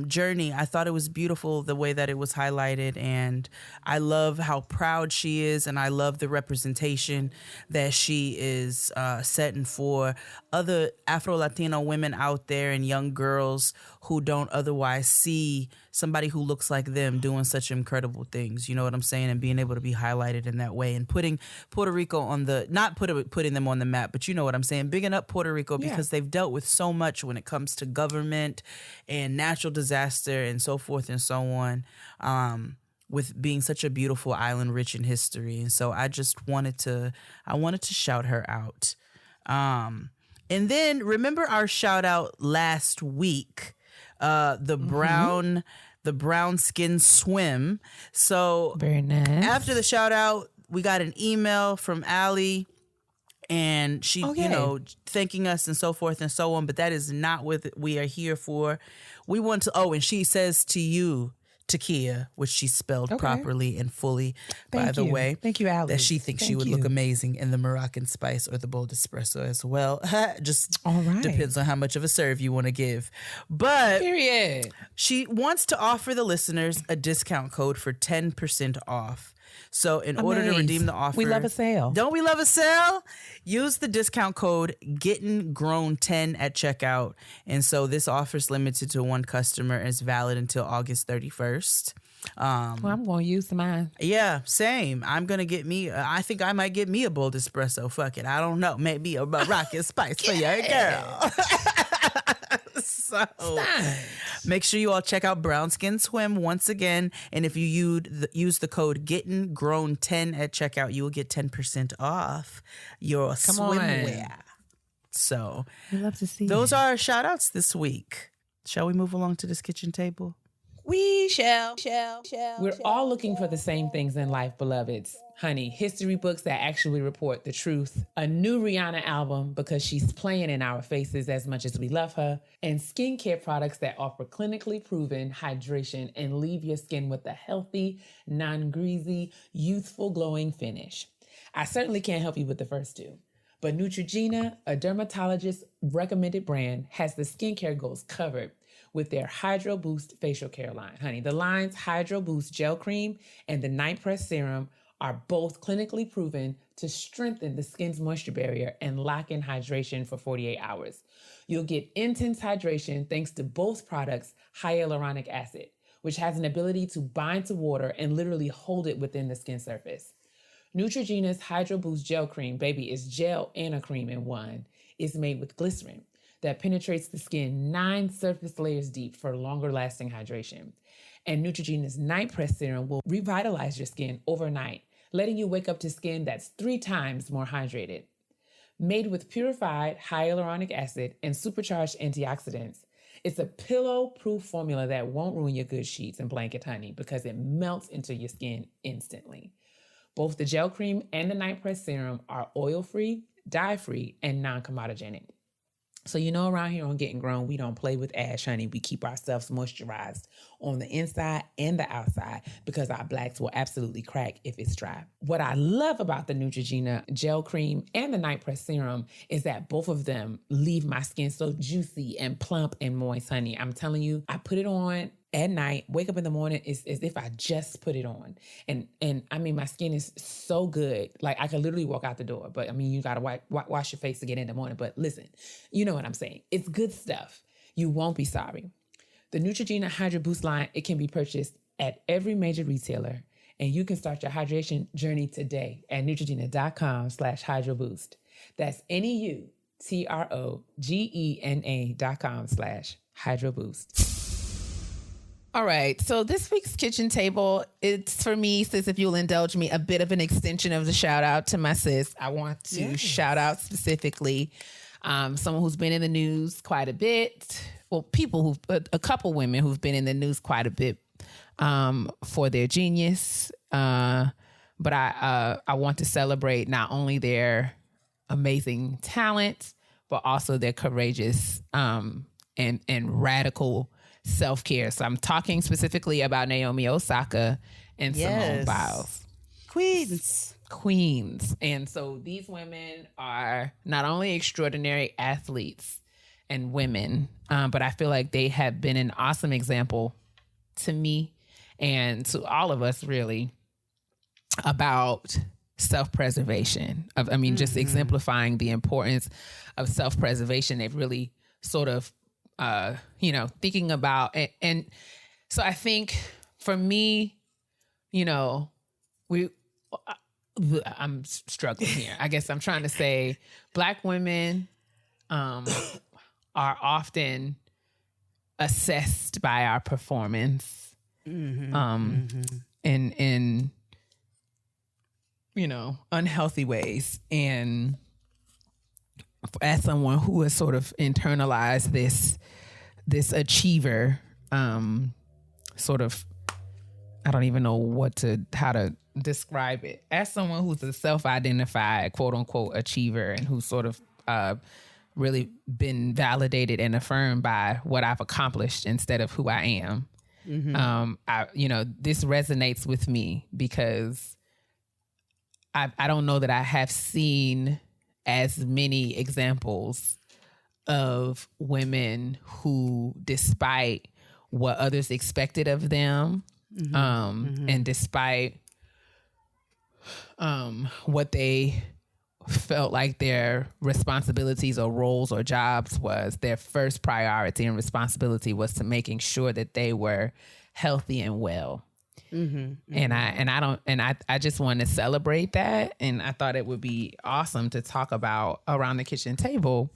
journey, I thought it was beautiful the way that it was highlighted, and I love how proud she is, and I love the representation that she is setting for other Afro-Latino women out there and young girls who don't otherwise see somebody who looks like them doing such incredible things. You know what I'm saying? And being able to be highlighted in that way, and putting Puerto Rico on the, not putting them on the map, but you know what I'm saying? Bigging up Puerto Rico because they've dealt with so much when it comes to government and natural disaster and so forth and so on, with being such a beautiful island rich in history. And so I just wanted to shout her out. And then remember our shout out last week, the brown skin swim. So Very nice. after the shout out, we got an email from Allie, and she, thanking us and so forth and so on. But that is not what we are here for. We want to, and she says to you, Takia, which she spelled properly and fully, by the way. Thank you, Allie. That she thinks she would look amazing in the Moroccan spice or the bold espresso as well. Just depends on how much of a serve you want to give. But period. she wants to offer the listeners a discount code for 10% off. So in order to redeem the offer, We love a sale. Don't we love a sale? Use the discount code GettingGrown10 at checkout. And so this offer is limited to one customer and is valid until August 31st. Well, I'm going to use mine. Yeah, same. I'm going to get me, I think I might get me a bold espresso. Fuck it. I don't know. Maybe a rocket spice for your girl. So make sure you all check out Brown Skin Swim once again. And if you use the code GettingGrown10 at checkout, you will get 10% off your swimwear. So We love to see those it. are our shout outs this week. Shall we move along to this kitchen table? We shall. We're all looking for the same things in life, beloveds. Honey, history books that actually report the truth, a new Rihanna album because she's playing in our faces as much as we love her, and skincare products that offer clinically proven hydration and leave your skin with a healthy, non-greasy, youthful, glowing finish. I certainly can't help you with the first two. But Neutrogena, a dermatologist recommended brand, has the skincare goals covered with their Hydro Boost facial care line. Honey, the line's Hydro Boost gel cream and the Night Press serum are both clinically proven to strengthen the skin's moisture barrier and lock in hydration for 48 hours. You'll get intense hydration thanks to both products' hyaluronic acid, which has an ability to bind to water and literally hold it within the skin surface. Neutrogena's Hydro Boost gel cream, baby, is gel and a cream in one. It's made with glycerin that penetrates the skin 9 surface layers deep for longer lasting hydration. And Neutrogena's Night Press serum will revitalize your skin overnight, letting you wake up to skin that's 3 times more hydrated. Made with purified hyaluronic acid and supercharged antioxidants, it's a pillow-proof formula that won't ruin your good sheets and blanket, honey, because it melts into your skin instantly. Both the gel cream and the Night Press serum are oil-free, dye-free, and non-comedogenic. So you know around here on Getting Grown, we don't play with ash, honey. We keep ourselves moisturized on the inside and the outside because our blacks will absolutely crack if it's dry. What I love about the Neutrogena gel cream and the Night Press serum is that both of them leave my skin so juicy and plump and moist, honey. I'm telling you, I put it on at night, wake up in the morning, it's as if I just put it on. And I mean, my skin is so good. Like I could literally walk out the door, but I mean, you got to wash your face to get in the morning. But listen, you know what I'm saying. It's good stuff. You won't be sorry. The Neutrogena Hydro Boost line, it can be purchased at every major retailer. And you can start your hydration journey today at Neutrogena.com/Hydro Boost. That's NEUTROGENA.com/Hydro Boost. All right, so this week's kitchen table, it's for me, sis, if you'll indulge me, a bit of an extension of the shout out to my sis. I want to shout out specifically someone who's been in the news quite a bit. Well, a couple women who've been in the news quite a bit for their genius. But I want to celebrate not only their amazing talent, but also their courageous and radical self-care. So I'm talking specifically about Naomi Osaka and Simone Biles. Queens. And so these women are not only extraordinary athletes and women, but I feel like they have been an awesome example to me and to all of us really about self-preservation. Just exemplifying the importance of self-preservation. They've really sort of thinking about and so I think for me, I'm struggling here. I guess I'm trying to say Black women are often assessed by our performance in unhealthy ways. And as someone who has sort of internalized this achiever, sort of, I don't even know how to describe it. As someone who's a self-identified quote unquote achiever and who's sort of really been validated and affirmed by what I've accomplished instead of who I am. This resonates with me because I don't know that I have seen as many examples of women who, despite what others expected of them, and despite what they felt like their responsibilities or roles or jobs was, their first priority and responsibility was to making sure that they were healthy and well. And I just want to celebrate that. And I thought it would be awesome to talk about around the kitchen table.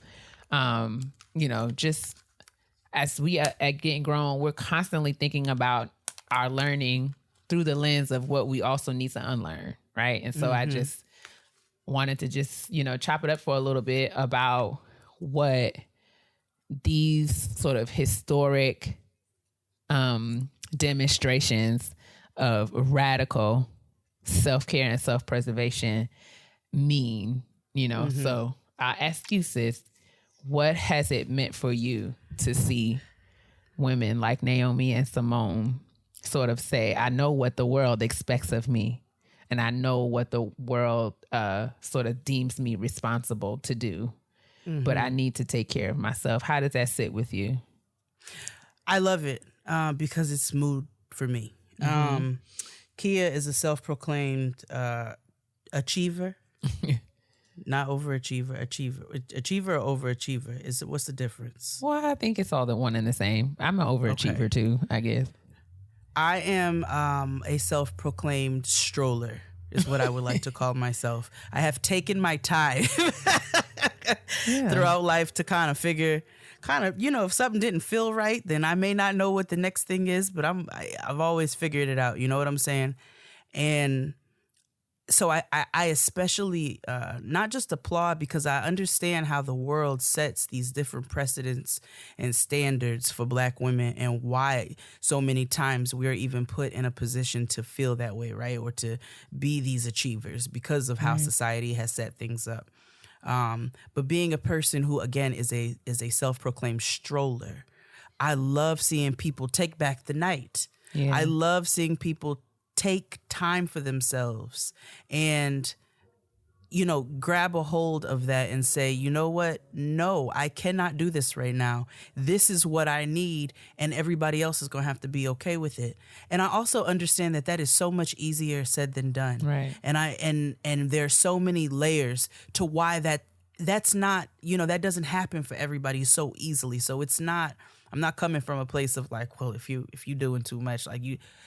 Just as we are getting grown, we're constantly thinking about our learning through the lens of what we also need to unlearn. Right. And so I just wanted to just, chop it up for a little bit about what these sort of historic demonstrations of radical self-care and self-preservation mean, So I'll ask you, sis, what has it meant for you to see women like Naomi and Simone sort of say, I know what the world expects of me, and I know what the world sort of deems me responsible to do, but I need to take care of myself. How does that sit with you? I love it because it's mood for me. Kia is a self-proclaimed achiever, not overachiever. Achiever or overachiever? What's the difference? Well, I think it's all the one and the same. I'm an overachiever too, I guess. I am a self-proclaimed stroller, is what I would like to call myself. I have taken my time throughout life to kind of figure, if something didn't feel right, then I may not know what the next thing is, but I've always figured it out. You know what I'm saying? And so I especially not just applaud, because I understand how the world sets these different precedents and standards for Black women, and why so many times we're even put in a position to feel that way, right? Or to be these achievers because of how society has set things up. But being a person who, again, is a self-proclaimed stroller, I love seeing people take back the night. Yeah. I love seeing people take time for themselves and, grab a hold of that and say, you know what? No, I cannot do this right now. This is what I need, and everybody else is going to have to be okay with it. And I also understand that is so much easier said than done. Right. And there's so many layers to why that's not, that doesn't happen for everybody so easily. So I'm not coming from a place of like, well, if you doing too much, like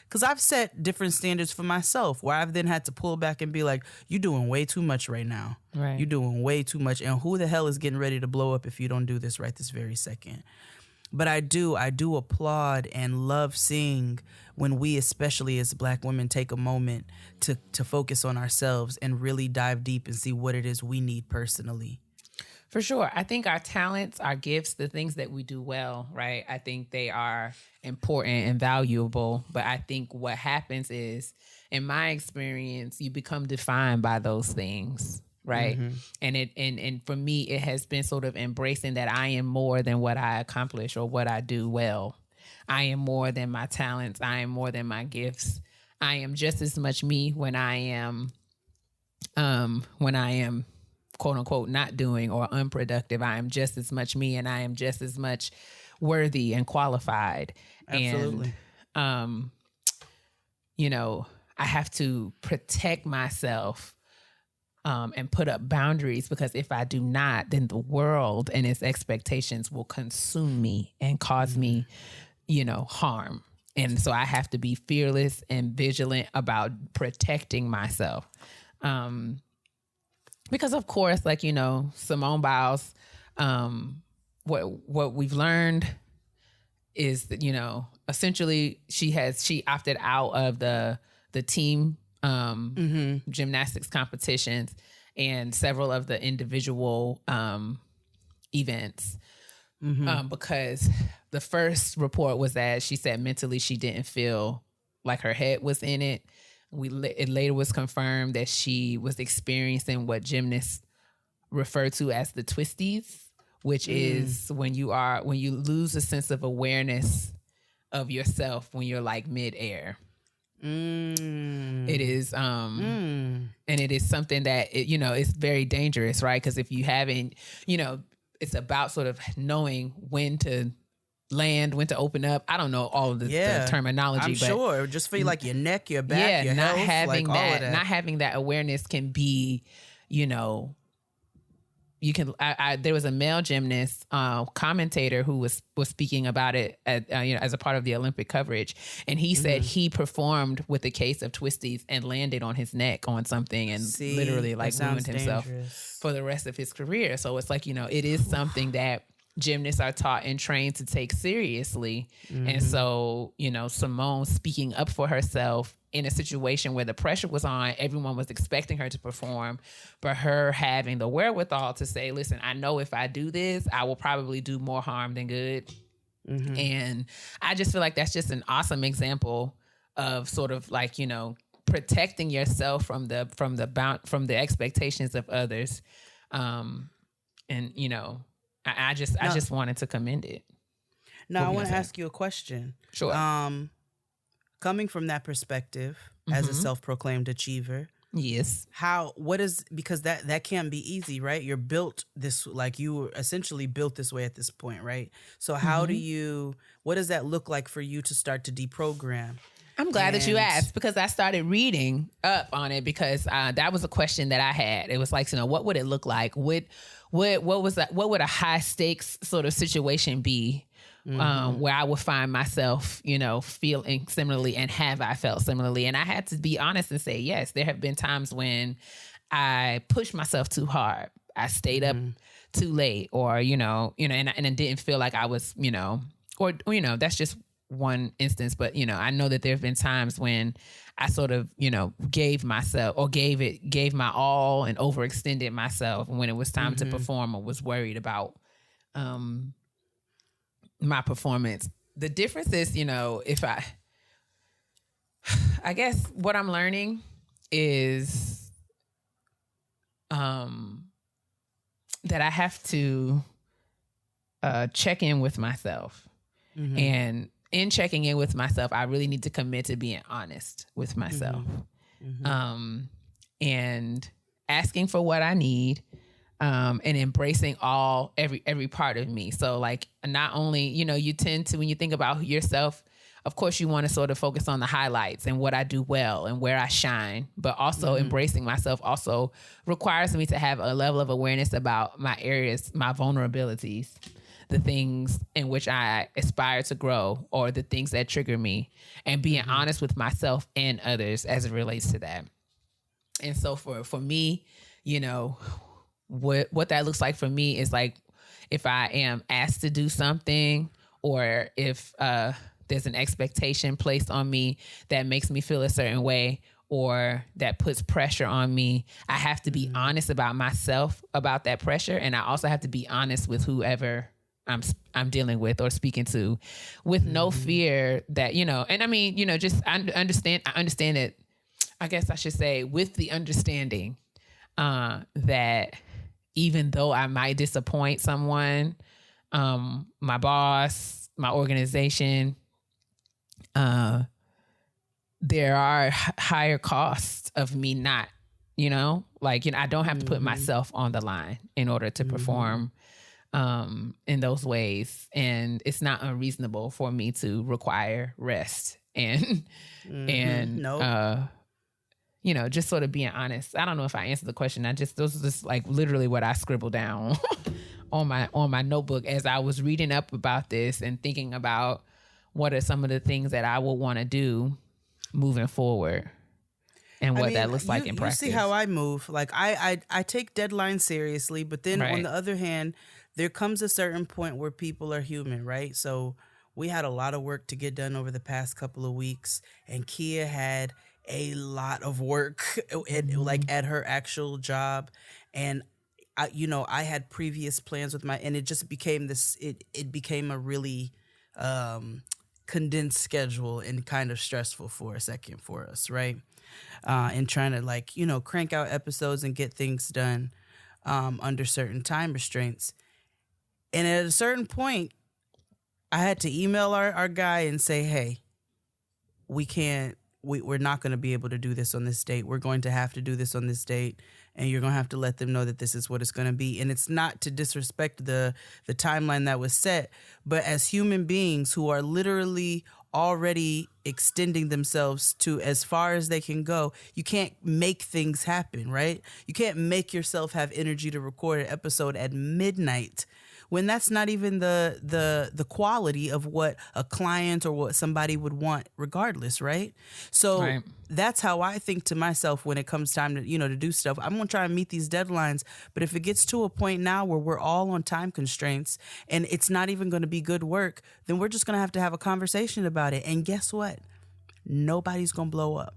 because I've set different standards for myself where I've then had to pull back and be like, you're doing way too much right now. Right. You're doing way too much. And who the hell is getting ready to blow up if you don't do this right this very second? But I do applaud and love seeing when we, especially as Black women, take a moment to focus on ourselves and really dive deep and see what it is we need personally. For sure. I think our talents, our gifts, the things that we do well, right? I think they are important and valuable. But I think what happens is, in my experience, you become defined by those things, right? And for me, it has been sort of embracing that I am more than what I accomplish or what I do well. I am more than my talents. I am more than my gifts. I am just as much me when I am quote unquote not doing or unproductive. I am just as much me, and I am just as much worthy and qualified. Absolutely. And, I have to protect myself and put up boundaries, because if I do not, then the world and its expectations will consume me and cause me, harm. And so I have to be fearless and vigilant about protecting myself. Because of course, like, Simone Biles, what we've learned is that, essentially she opted out of the team gymnastics competitions and several of the individual events because the first report was that she said mentally she didn't feel like her head was in it. It later was confirmed that she was experiencing what gymnasts refer to as the twisties, which is when you lose a sense of awareness of yourself when you're like midair. It is, and it is something that it's very dangerous, right? Because if you haven't, it's about sort of knowing when to land went to open up. I don't know all of the terminology, I'm but sure. Just feel like your neck, your back, your not health, having like all that, of that. not having that awareness can be, you know, you can. There was a male gymnast commentator who was speaking about it at, as a part of the Olympic coverage, and he said he performed with a case of twisties and landed on his neck on something and literally like ruined himself for the rest of his career. So it's like, it is something that gymnasts are taught and trained to take seriously. And so, Simone speaking up for herself in a situation where the pressure was on, everyone was expecting her to perform, but her having the wherewithal to say, listen, I know if I do this, I will probably do more harm than good. And I just feel like that's just an awesome example of sort of like, protecting yourself from the expectations of others. And, I just wanted to commend it. Now, I want to ask you a question. Sure. Coming from that perspective as a self-proclaimed achiever, yes. Because that can't be easy, right? You're built you were essentially built this way at this point, right? So what does that look like for you to start to deprogram? I'm glad that you asked, because I started reading up on it, because that was a question that I had. It was like, what would it look like? What would a high stakes sort of situation be? Where I would find myself, feeling similarly, and have I felt similarly? And I had to be honest and say, yes, there have been times when I pushed myself too hard. I stayed up too late, or, and it didn't feel like I was, that's just one instance. But, I know that there have been times when I sort of, gave myself or gave my all and overextended myself when it was time to perform, or was worried about, my performance. The difference is, if I guess what I'm learning is that I have to check in with myself. And in checking in with myself, I really need to commit to being honest with myself. And asking for what I need. And embracing every part of me. So like, not only, you tend to, when you think about yourself, of course you want to sort of focus on the highlights and what I do well and where I shine, but also embracing myself also requires me to have a level of awareness about my areas, my vulnerabilities, the things in which I aspire to grow, or the things that trigger me, and being honest with myself and others as it relates to that. And so for me, what that looks like for me is like, if I am asked to do something, or if there's an expectation placed on me that makes me feel a certain way, or that puts pressure on me, I have to be honest about myself about that pressure. And I also have to be honest with whoever I'm dealing with or speaking to, with no fear that, and I mean, just I understand it. I guess I should say, with the understanding that even though I might disappoint someone, my boss, my organization, there are higher costs of me not, I don't have to put myself on the line in order to perform in those ways. And it's not unreasonable for me to require rest and just sort of being honest. I don't know if I answered the question. Those are just like literally what I scribbled down on my notebook as I was reading up about this and thinking about what are some of the things that I would want to do moving forward, and what that looks like in practice. You see how I move. Like I take deadlines seriously, but then on the other hand, there comes a certain point where people are human, right? So we had a lot of work to get done over the past couple of weeks, and Kia had a lot of work at her actual job. And I had previous plans with and it just became it became a really condensed schedule, and kind of stressful for a second for us, right? And trying to crank out episodes and get things done under certain time restraints. And at a certain point, I had to email our guy and say, hey, we can't we're not going to be able to do this on this date. We're going to have to do this on this date, and you're going to have to let them know that this is what it's going to be. And it's not to disrespect the timeline that was set, but as human beings who are literally already extending themselves to as far as they can go, you can't make things happen, right? You can't make yourself have energy to record an episode at midnight when that's not even the quality of what a client or what somebody would want regardless, right? So Right. that's how I think to myself when it comes time to, to do stuff. I'm going to try and meet these deadlines, but if it gets to a point now where we're all on time constraints and it's not even going to be good work, then we're just going to have a conversation about it. And guess what? Nobody's going to blow up.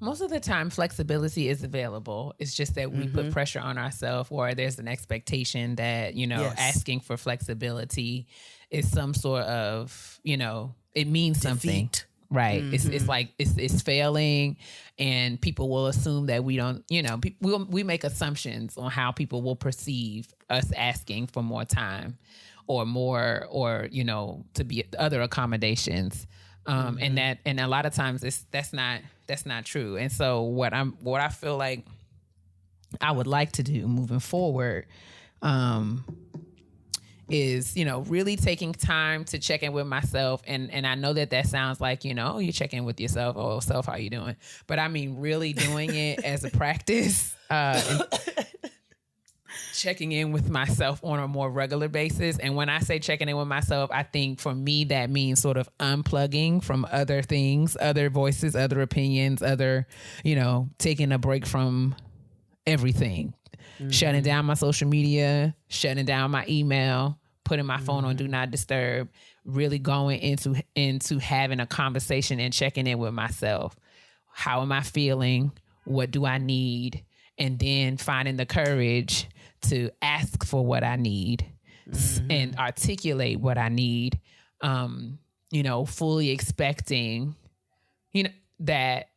Most of the time, flexibility is available. It's just that we put pressure on ourselves, or there's an expectation that, Yes. asking for flexibility is some sort of, it means something. Defeat. Right. It's like it's failing, and people will assume that we don't, we make assumptions on how people will perceive us asking for more time or more, or, to be other accommodations. And a lot of times that's not true. And so what I feel like I would like to do moving forward, is, really taking time to check in with myself. And I know that sounds like, you check in with yourself. Oh, self, how you doing? But I mean, really doing it as a practice, and checking in with myself on a more regular basis. And when I say checking in with myself, I think for me, that means sort of unplugging from other things, other voices, other opinions, taking a break from everything, shutting down my social media, shutting down my email, putting my phone on do not disturb, really going into having a conversation and checking in with myself. How am I feeling? What do I need? And then finding the courage to ask for what I need and articulate what I need, fully expecting, that,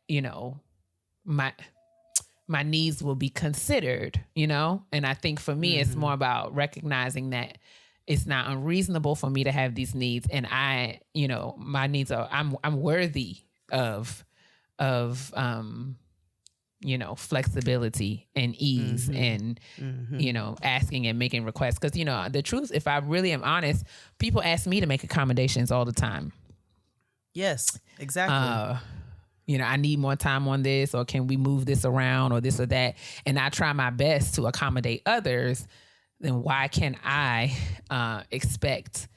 my needs will be considered, and I think for me, it's more about recognizing that it's not unreasonable for me to have these needs. And I, my needs are, I'm worthy of, flexibility and ease and, asking and making requests. Cause the truth, if I really am honest, people ask me to make accommodations all the time. Yes, exactly. I need more time on this, or can we move this around, or this or that? And I try my best to accommodate others. Then why can I expect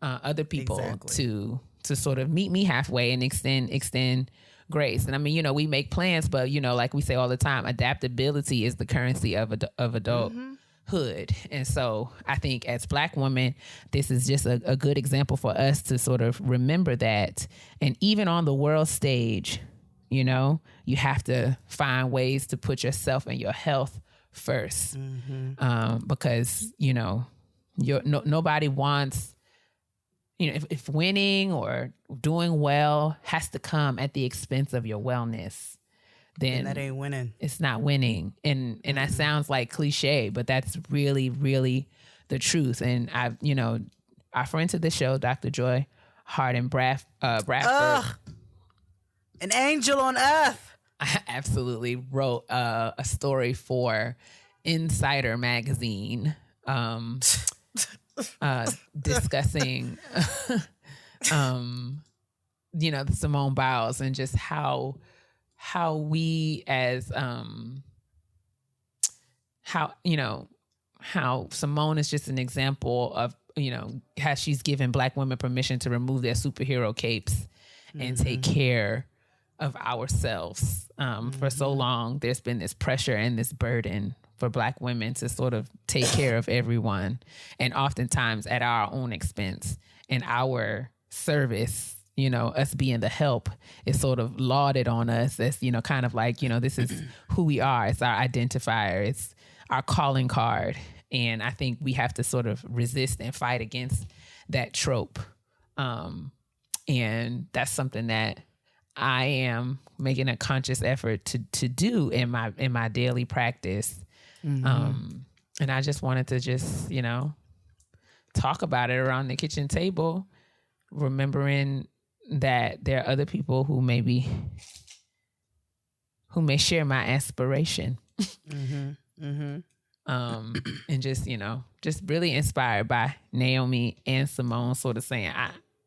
other people to sort of meet me halfway and extend grace? And I mean, we make plans, but like we say all the time, adaptability is the currency of adulthood. And so I think as Black women, this is just a good example for us to sort of remember that. And even on the world stage, you have to find ways to put yourself and your health first, because nobody wants, if winning or doing well has to come at the expense of your wellness, then that ain't winning. It's not winning. And that sounds like cliche, but that's really, really the truth. And I've, our friend to the show, Dr. Joy Harden Bradford, an angel on earth. I absolutely wrote a story for Insider magazine, discussing, the Simone Biles and just how we as, how Simone is just an example of, how she's given Black women permission to remove their superhero capes and take care of ourselves. For so long, there's been this pressure and this burden for Black women to sort of take care of everyone, and oftentimes at our own expense. And our service, us being the help, is sort of lauded on us as, kind of like, this is who we are. It's our identifier. It's our calling card. And I think we have to sort of resist and fight against that trope. And that's something that I am making a conscious effort to do in my daily practice. And I just wanted to just, talk about it around the kitchen table, remembering that there are other people who may share my aspiration. And just, just really inspired by Naomi and Simone sort of saying,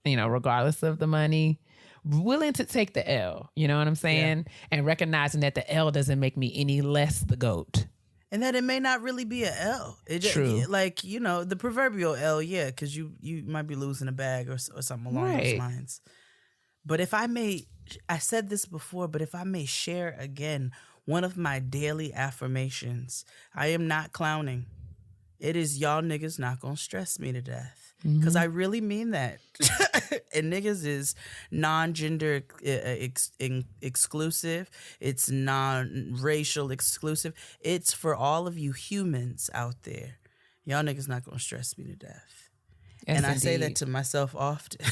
regardless of the money, willing to take the L, you know what I'm saying? And recognizing that the L doesn't make me any less the GOAT. And that it may not really be a L. True. Like, the proverbial L, because you might be losing a bag or something along those lines. But if I may, I said this before, but if I may share again, one of my daily affirmations, I am not clowning. It is y'all niggas not gonna stress me to death. Because I really mean that. And niggas is non-gender exclusive. It's non-racial exclusive. It's for all of you humans out there. Y'all niggas not gonna stress me to death. Yes, and I indeed. say that to myself often.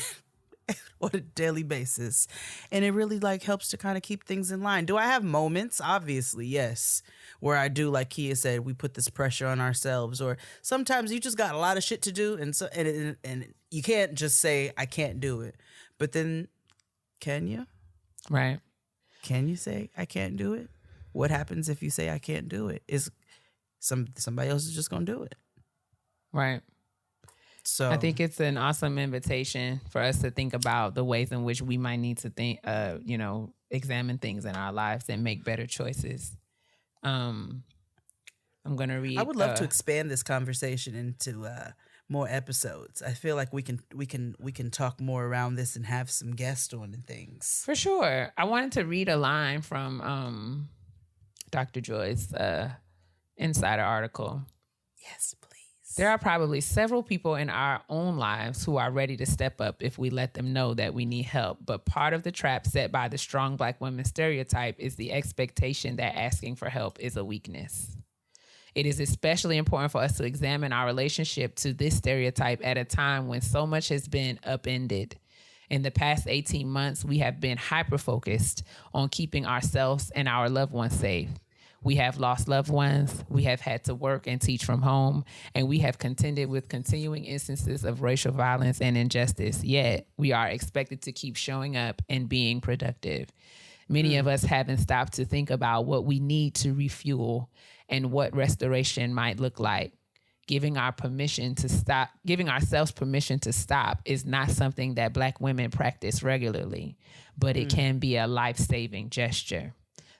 On a daily basis. And it really helps to kind of keep things in line. Do I have moments? Obviously, yes. Where I do, like Kia said, we put this pressure on ourselves. Or sometimes you just got a lot of shit to do and you can't just say, I can't do it. But then, can you? Right. Can you say, I can't do it? What happens if you say, I can't do it? Is somebody else is just going to do it. Right. So I think it's an awesome invitation for us to think about the ways in which we might need to think, examine things in our lives and make better choices. I'm going to read. I would love to expand this conversation into more episodes. I feel like we can talk more around this and have some guests on and things. For sure. I wanted to read a line from Dr. Joy's Insider article. Yes, please. There are probably several people in our own lives who are ready to step up if we let them know that we need help. But part of the trap set by the strong Black women stereotype is the expectation that asking for help is a weakness. It is especially important for us to examine our relationship to this stereotype at a time when so much has been upended. In the past 18 months, we have been hyper-focused on keeping ourselves and our loved ones safe. We have lost loved ones, we have had to work and teach from home, and we have contended with continuing instances of racial violence and injustice. Yet, we are expected to keep showing up and being productive. Many of us haven't stopped to think about what we need to refuel and what restoration might look like. Giving ourselves permission to stop is not something that Black women practice regularly, but it can be a life-saving gesture.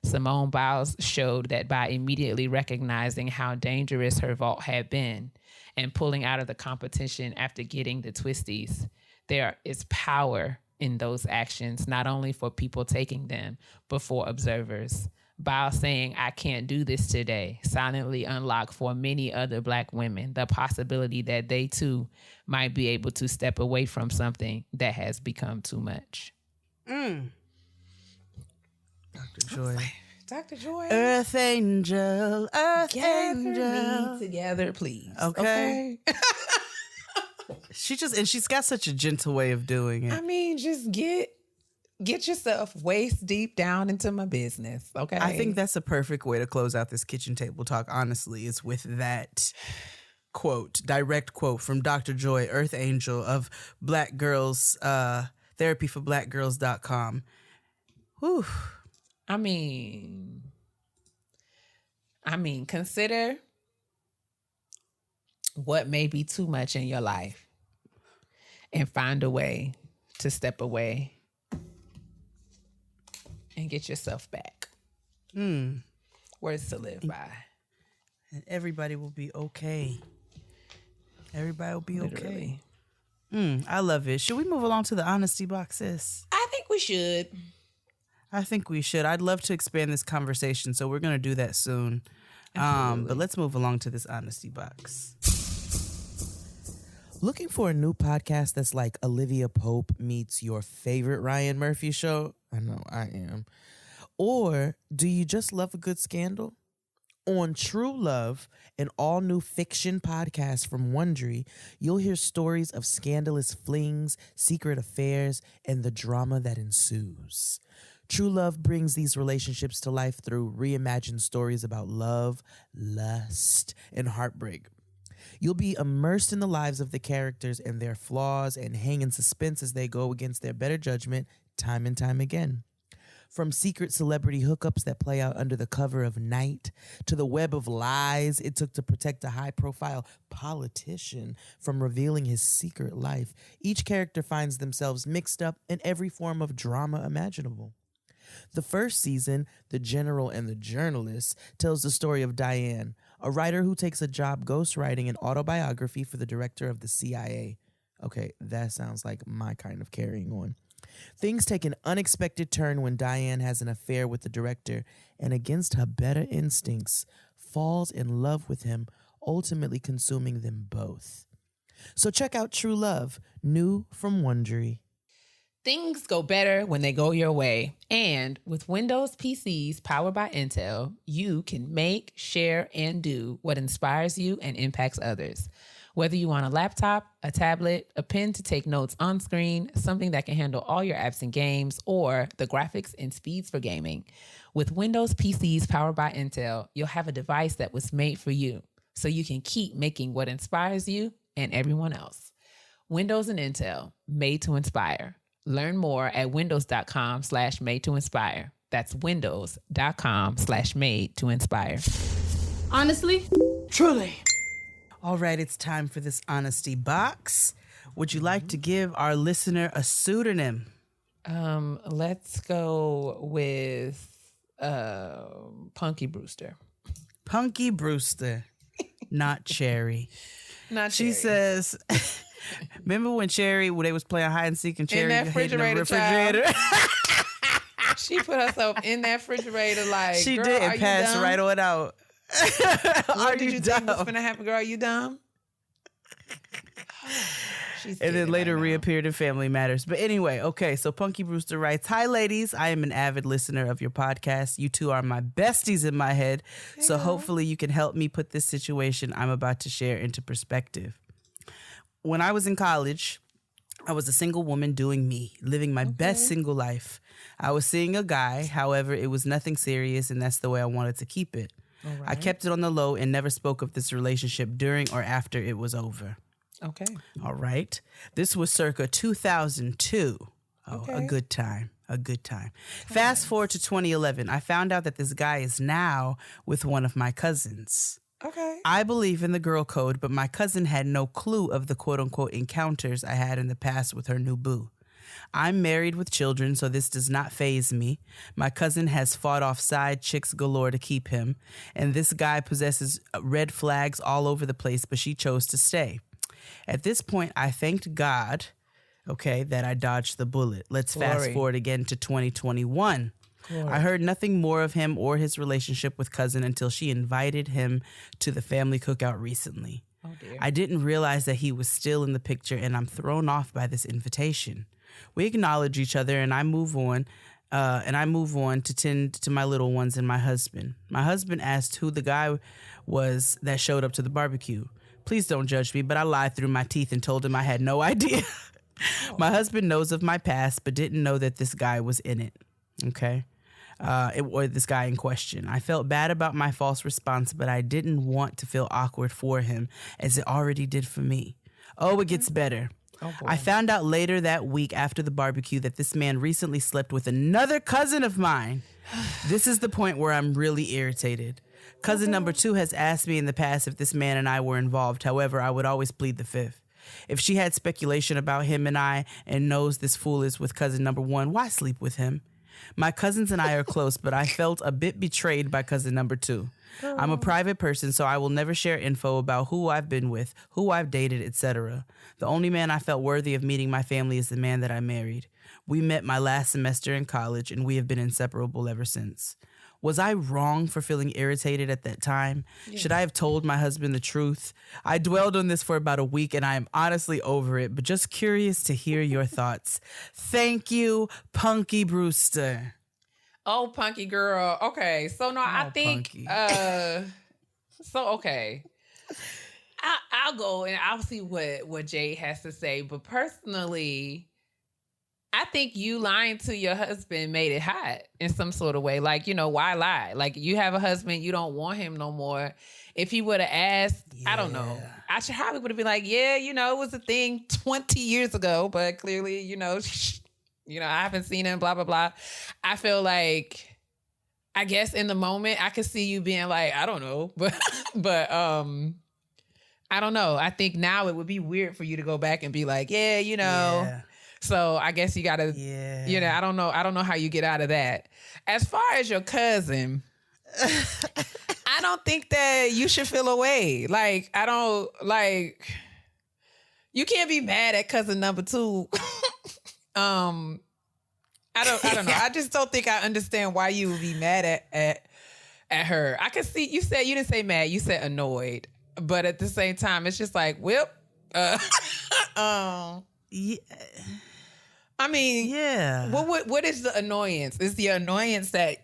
Simone Biles showed that by immediately recognizing how dangerous her vault had been and pulling out of the competition after getting the twisties, there is power in those actions, not only for people taking them, but for observers. Biles saying, I can't do this today, silently unlocked for many other Black women the possibility that they too might be able to step away from something that has become too much. Dr. Joy. Dr. Joy. Earth Angel. Gather me together, please. Okay. She's got such a gentle way of doing it. I mean, just get yourself waist deep down into my business, okay? I think that's a perfect way to close out this kitchen table talk, honestly, is with that quote, direct quote from Dr. Joy, Earth Angel of Black Girls, therapyforblackgirls.com. Whew. I mean, consider what may be too much in your life and find a way to step away and get yourself back. Words to live by. And everybody will be okay. Everybody will be Literally. okay. I love it. Should we move along to the honesty box, sis? I think we should. I think we should. I'd love to expand this conversation, so we're going to do that soon. But let's move along to this honesty box. Looking for a new podcast that's like Olivia Pope meets your favorite Ryan Murphy show? I know I am. Or do you just love a good scandal? On True Love, an all-new fiction podcast from Wondery, you'll hear stories of scandalous flings, secret affairs, and the drama that ensues. True Love brings these relationships to life through reimagined stories about love, lust, and heartbreak. You'll be immersed in the lives of the characters and their flaws and hang in suspense as they go against their better judgment time and time again. From secret celebrity hookups that play out under the cover of night to the web of lies it took to protect a high-profile politician from revealing his secret life, each character finds themselves mixed up in every form of drama imaginable. The first season, The General and the Journalist, tells the story of Diane, a writer who takes a job ghostwriting an autobiography for the director of the CIA. Okay, that sounds like my kind of carrying on. Things take an unexpected turn when Diane has an affair with the director and, against her better instincts, falls in love with him, ultimately consuming them both. So check out True Love, new from Wondery. Things go better when they go your way. And with Windows PCs powered by Intel, you can make, share, and do what inspires you and impacts others. Whether you want a laptop, a tablet, a pen to take notes on screen, something that can handle all your apps and games, or the graphics and speeds for gaming. With Windows PCs powered by Intel, you'll have a device that was made for you, so you can keep making what inspires you and everyone else. Windows and Intel, made to inspire. Learn more at windows.com/made to inspire. That's windows.com/made to inspire. Honestly, Truly. All right, it's time for this honesty box. Would you like to give our listener a pseudonym? Let's go with Punky Brewster. Punky Brewster, not Cherry. Not She says, remember when Cherry, when they was playing hide and seek and Cherry that hid in the refrigerator, refrigerator? She put herself in that refrigerator like, She girl, did are and you passed dumb? right on out. What did you think was gonna happen, girl? You dumb? She's And then dead later right now. reappeared in Family Matters. But anyway, okay, so Punky Brewster writes, "Hi, ladies. I am an avid listener of your podcast. You two are my besties in my head. So hopefully you can help me put this situation I'm about to share into perspective. When I was in college, I was a single woman doing me, living my best single life. I was seeing a guy. However, it was nothing serious, and that's the way I wanted to keep it. I kept it on the low and never spoke of this relationship during or after it was over. Okay. All right. This was circa 2002. Oh, a good time. A good time. Fast forward to 2011. I found out that this guy is now with one of my cousins. Okay. I believe in the girl code, but my cousin had no clue of the quote unquote encounters I had in the past with her new boo. I'm married with children, so this does not faze me. My cousin has fought off side chicks galore to keep him, and this guy possesses red flags all over the place, but she chose to stay. At this point, I thanked God, that I dodged the bullet. Let's fast Glory. forward again to 2021. I heard nothing more of him or his relationship with cousin until she invited him to the family cookout recently. Oh dear. I didn't realize that he was still in the picture, and I'm thrown off by this invitation. We acknowledge each other, and I move on to tend to my little ones and my husband. My husband asked who the guy was that showed up to the barbecue. Please don't judge me, but I lied through my teeth and told him I had no idea. My husband knows of my past, but didn't know that this guy was in it. Or this guy in question. I felt bad about my false response, but I didn't want to feel awkward for him as it already did for me. Oh, it gets better. I found out later that week after the barbecue that this man recently slept with another cousin of mine. This is the point where I'm really irritated. Cousin number 2 has asked me in the past if this man and I were involved. However, I would always plead the fifth. If she had speculation about him and I and knows this fool is with cousin number 1, why sleep with him? My cousins and I are close, but I felt a bit betrayed by cousin number 2. I'm a private person, so I will never share info about who I've been with, who I've dated, etc. The only man I felt worthy of meeting my family is the man that I married. We met my last semester in college, and we have been inseparable ever since. Was I wrong for feeling irritated at that time? Yeah. Should I have told my husband the truth? I dwelled on this for about a week, and I am honestly over it, but just curious to hear your thoughts. Thank you, Punky Brewster. Oh, Punky girl. Okay. So no, I think Punky. okay. I'll go and I'll see what Jay has to say. But personally, I think you lying to your husband made it hot in some sort of way. Like, why lie? Like, you have a husband, you don't want him no more. If he would have asked, I don't know. I should probably would have been like, yeah, it was a thing 20 years ago, but clearly, I haven't seen him, blah, blah, blah. I feel like, I guess in the moment, I could see you being like, I don't know, but I don't know. I think now it would be weird for you to go back and be like, yeah. Yeah. So I guess you gotta, I don't know how you get out of that. As far as your cousin, I don't think that you should feel away. Like, you can't be mad at cousin number 2. I don't know. I just don't think I understand why you would be mad at her. I can see you didn't say mad, you said annoyed. But at the same time, it's just like, whip. Yeah. I mean, yeah. What is the annoyance? Is the annoyance that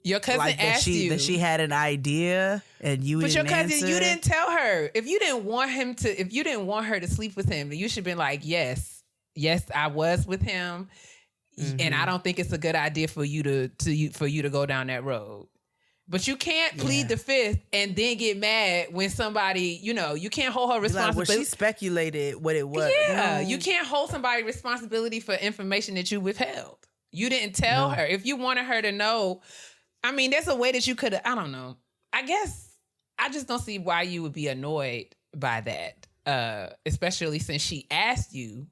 your cousin like asked you that she had an idea and you but didn't your cousin, answer? You didn't tell her. If you didn't want her to sleep with him, you should have been like, yes, I was with him, and I don't think it's a good idea for you to go down that road. But you can't plead the fifth and then get mad when somebody, you can't hold her responsibility. Well, she speculated what it was. Yeah, No. you can't hold somebody responsibility for information that you withheld. You didn't tell her. If you wanted her to know, I mean, there's a way that you could have, I don't know. I guess I just don't see why you would be annoyed by that, especially since she asked you.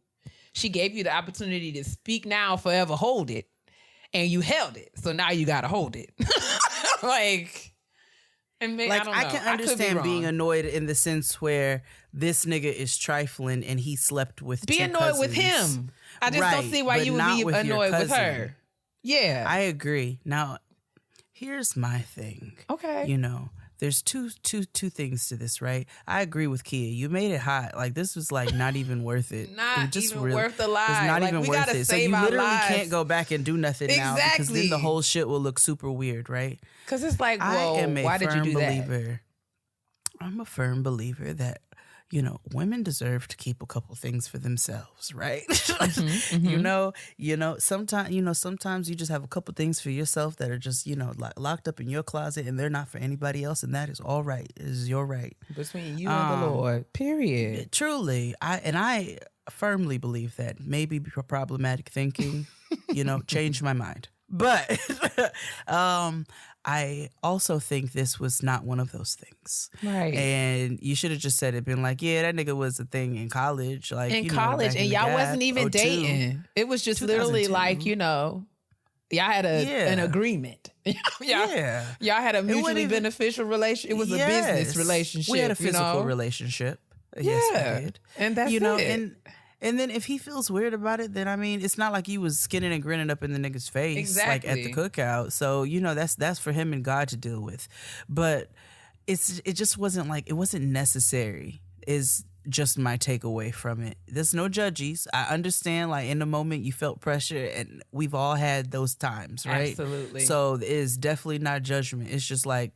She gave you the opportunity to speak now, forever hold it, and you held it. So now you got to hold it. Like, and maybe, I don't know. I can understand being annoyed in the sense where this nigga is trifling and he slept with Be 2 annoyed cousins. with him. I just don't see why you would be annoyed with her. Yeah. I agree. Now, here's my thing. Okay. There's two things to this, right? I agree with Kia. You made it hot. Like, this was like not even worth it. Worth the lie. It's not like, even we worth gotta it. So save you our literally lives. can't go back and do nothing now because then the whole shit will look super weird, right? Because it's like, I am a why did you firm do believer. that? I'm a firm believer that women deserve to keep a couple things for themselves, right? Sometimes you just have a couple things for yourself that are just, locked up in your closet and they're not for anybody else. And that is all right. It is your right. Between you and the Lord, period. Truly. I firmly believe that maybe problematic thinking, changed my mind. But I also think this was not one of those things. Right. And you should have just said it, been like, yeah, that nigga was a thing in college. Like in college, and y'all wasn't even dating. It was just literally like, y'all had an agreement. Y'all had a mutually beneficial relationship. It was a business relationship. We had a physical relationship. Yes, we did. And that's it. And then if he feels weird about it, then I mean, it's not like you was skinning and grinning up in the nigga's face like at the cookout. So that's for him and God to deal with. But it just wasn't like, it wasn't necessary. Is just my takeaway from it. There's no judges. I understand, like in the moment you felt pressure, and we've all had those times, right? Absolutely. So it is definitely not judgment. It's just like,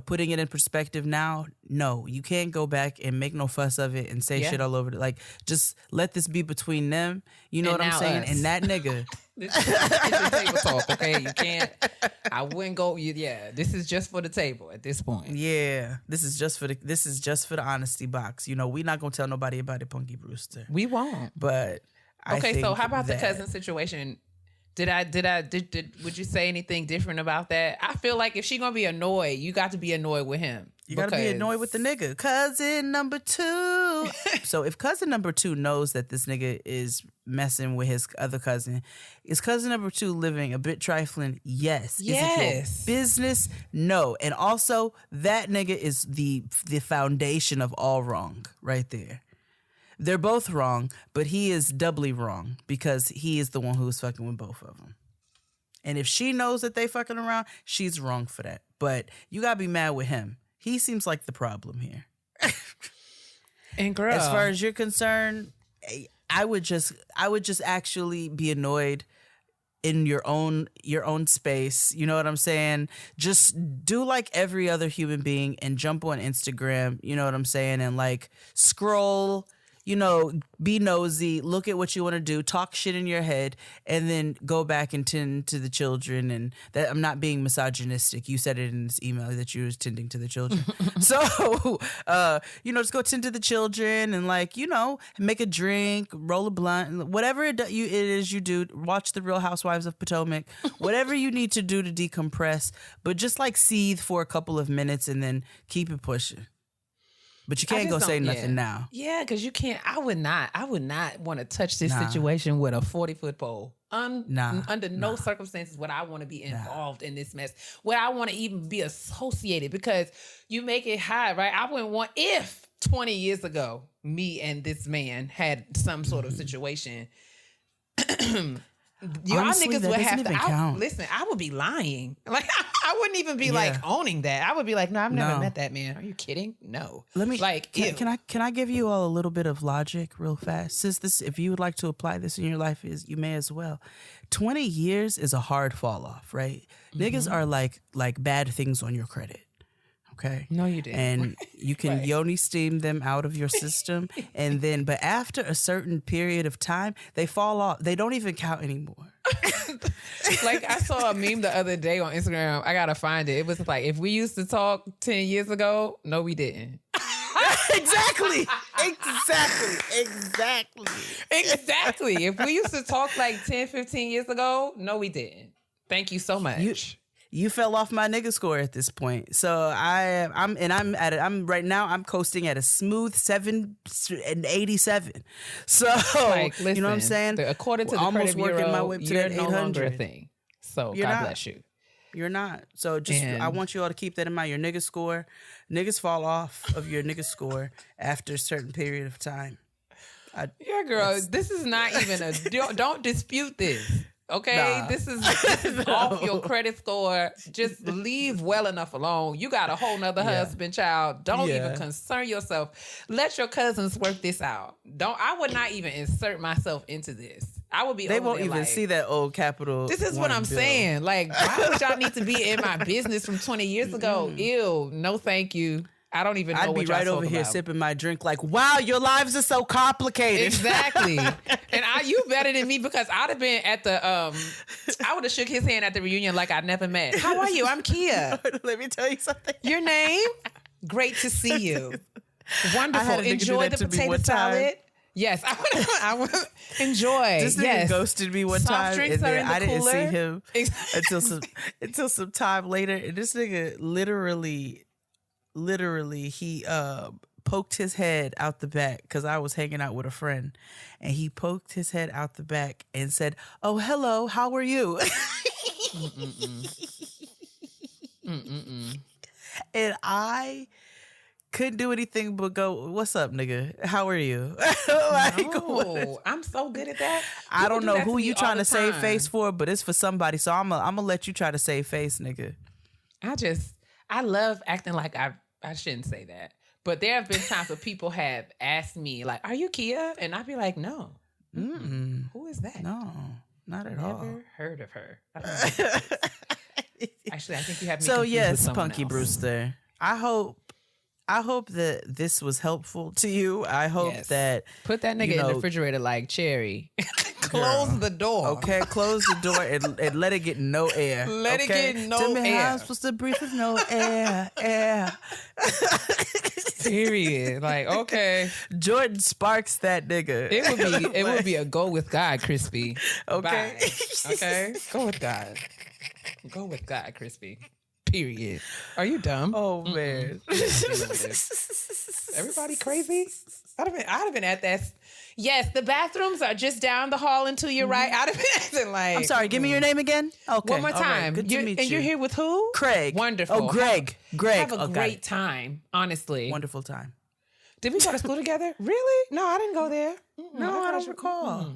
putting it in perspective now, no, you can't go back and make no fuss of it and say shit all over it. Like, just let this be between them. You know what I'm saying? Us. And that nigga. This is table talk, okay? You can't. I wouldn't go. This is just for the table at this point. Yeah, this is just for the honesty box. We not gonna tell nobody about it, Punky Brewster. We won't. But okay, so how about the cousin situation? Would you say anything different about that? I feel like if she gonna be annoyed, you got to be annoyed with him. You gotta be annoyed with the nigga. Cousin number 2. So if cousin number 2 knows that this nigga is messing with his other cousin, is cousin number 2 living a bit trifling? Yes. Is it your business? No. And also, that nigga is the foundation of all wrong right there. They're both wrong, but he is doubly wrong because he is the one who is fucking with both of them. And if she knows that they fucking around, she's wrong for that. But you gotta be mad with him. He seems like the problem here. And girl, as far as you're concerned, I would just actually be annoyed in your own space. You know what I'm saying? Just do like every other human being and jump on Instagram, you know what I'm saying? And like scroll be nosy, look at what you want to do, talk shit in your head, and then go back and tend to the children. And that I'm not being misogynistic. You said it in this email that you was tending to the children. So, just go tend to the children and make a drink, roll a blunt, whatever it is you do. Watch The Real Housewives of Potomac, whatever you need to do to decompress, but just seethe for a couple of minutes and then keep it pushing. But you can't go say nothing now. Yeah, because you can't. I would not want to touch this situation with a 40-foot pole. Under no circumstances would I want to be involved in this mess. Would I want to even be associated? Because you make it high, right? I wouldn't want, if 20 years ago, me and this man had some sort of situation, y'all Honestly, niggas would have to count. listen. I would be lying. I wouldn't even be owning that. I would be like, no, I've never met that man. Are you kidding? No. Let me can I give you all a little bit of logic real fast? Since this, if you would like to apply this in your life, you may as well. 20 years is a hard fall off, right? Niggas are like bad things on your credit. Okay. No, you didn't. And you can yoni steam them out of your system. But after a certain period of time, they fall off. They don't even count anymore. I saw a meme the other day on Instagram. I got to find it. It was if we used to talk 10 years ago, no, we didn't. Exactly. If we used to talk 10, 15 years ago, no, we didn't. Thank you so much. You fell off my nigga score at this point. So I'm right now I'm coasting at a smooth 787. So listen, you know what I'm saying? According to the almost credit working bureau, my way to you're that 800. no longer a thing. So God bless you. You're not. So I want you all to keep that in mind. Your nigga score, niggas fall off of your nigga score after a certain period of time. Yeah, girl, this is not even don't dispute this. Okay, Nah. this is off your credit score. Just leave well enough alone. You got a whole nother husband, child. Don't even concern yourself. Let your cousins work this out. I would not even insert myself into this. I would be. They won't even see that old Capital. This is what I'm saying. Why would y'all need to be in my business from 20 years ago? Ew. No, thank you. I don't even know I'd what be y'all right over here about. sipping my drink wow, your lives are so complicated. Exactly. And you better than me because I'd have been at the, I would have shook his hand at the reunion like I'd never met. How are you? I'm Kia. Let me tell you something. Your name? Great to see you. Wonderful. Enjoy the potato salad. Yes, I would enjoy. This nigga ghosted me one time, and then I didn't see him until some time later. And this nigga literally he poked his head out the back because I was hanging out with a friend, and he poked his head out the back and said, "Oh, hello, how are you?" And I couldn't do anything but go, "What's up, nigga? How are you?" No, I'm so good at that. I don't know who you trying to save face for, but it's for somebody. So I'm gonna let you try to save face, nigga. I love acting like I shouldn't say that. But there have been times where people have asked me, are you Kia? And I'd be like, no. Who is that? No, not at all. Never heard of her. I don't know who that is. Actually, I think you have me So confused with yes, someone Punky else. Brewster. I hope that this was helpful to you. I hope that put that nigga in the refrigerator like Cherry. Close the door. Okay, close the door and let it get no air. Let it get no Tell me air. how I'm supposed to breathe with no air. Period. Okay. Jordan Sparks that nigga. It would be a go with God, Crispy. Okay. Bye. Okay. Go with God. Go with God, Crispy. Period. Are you dumb? Oh man. Everybody crazy? I'd have been at that. Yes, the bathrooms are just down the hall and to your right. I'd have been acting like. I'm sorry, give me your name again. Okay. One more all right, time. Good to meet you. And you're here with who? Craig. Wonderful. Oh, Greg. Have a got great it. time, honestly. Wonderful time. Did we go to school together? Really? No, I didn't go there. No, I don't recall.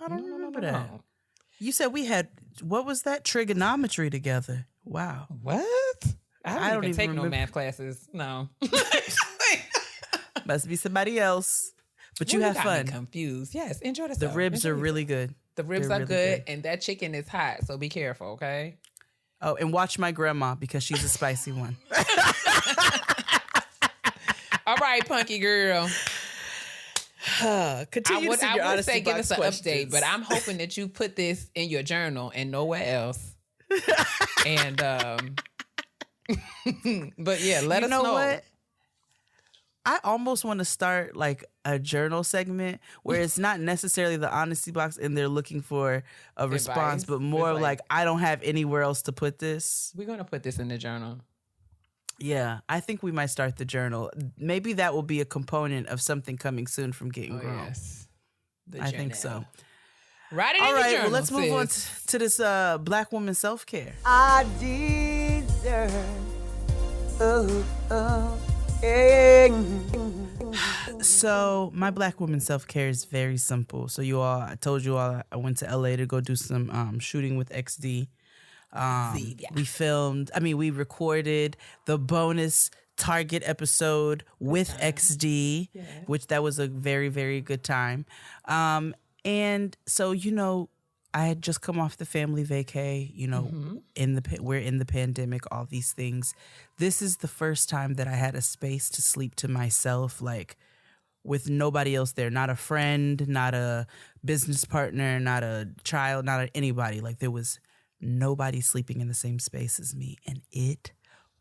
I don't remember that. You said we had, what was that? Trigonometry together. Wow. What? I don't even take no math classes. No. Must be somebody else. But you have fun. Confused. Yes, enjoy the The ribs are really good. The ribs They're are really good, and that chicken is hot, so be careful, okay? Oh, and watch my grandma because she's a spicy one. All right, Punky girl. Continue to send your I would honesty say give box us an questions. update, but I'm hoping that you put this in your journal and nowhere else. And but yeah, let us know. What? I almost want to start like a journal segment where it's not necessarily the honesty box and they're looking for a response, but more like I don't have anywhere else to put this. We're gonna put this in the journal. Yeah, I think we might start the journal. Maybe that will be a component of something coming soon from Getting Grown. Yes. I think so. Write it All in the right, journal, well, let's move on sis. to this Black woman self-care. I deserve. So my Black woman self-care is very simple. So I told you all I went to LA to go do some shooting with XD. We recorded the bonus Target episode with XD, which that was a very, very good time. And so, I had just come off the family vacay, we're in the pandemic, all these things. This is the first time that I had a space to sleep to myself, like with nobody else there, not a friend, not a business partner, not a child, not anybody. Like there was nobody sleeping in the same space as me. And it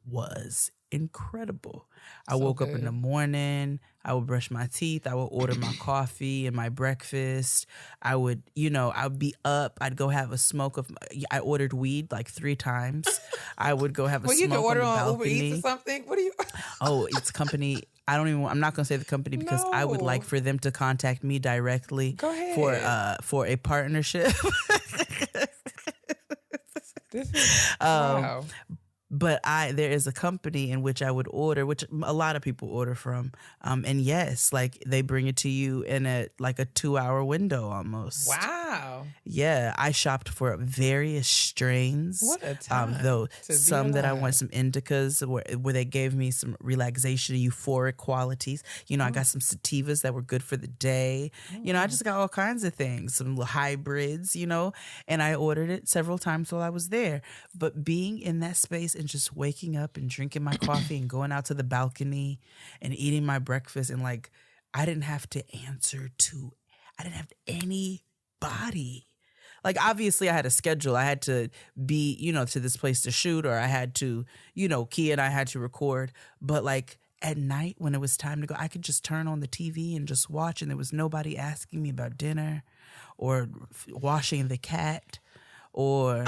was incredible. I woke up in the morning. I would brush my teeth. I would order my coffee and my breakfast. I would, I'd be up. I'd go have a smoke I ordered weed like 3 times. I would go have a smoke you can order on the on balcony. Uber Eats or something. What do you? Oh, it's company. I'm not going to say the company because I would like for them to contact me directly for a partnership. This is wow. But there is a company in which I would order, which a lot of people order from. And yes, like they bring it to you in a 2-hour window almost. Wow. Yeah. I shopped for various strains. What a time. Though some that I want, some indicas where they gave me some relaxation, euphoric qualities. I got some sativas that were good for the day. I just got all kinds of things, some little hybrids, and I ordered it several times while I was there. But being in that space and just waking up and drinking my coffee and going out to the balcony and eating my breakfast and I didn't have anybody. Like obviously I had a schedule. I had to be, to this place to shoot, or I had to, Kia and I had to record. But at night when it was time to go, I could just turn on the TV and just watch, and there was nobody asking me about dinner or washing the cat or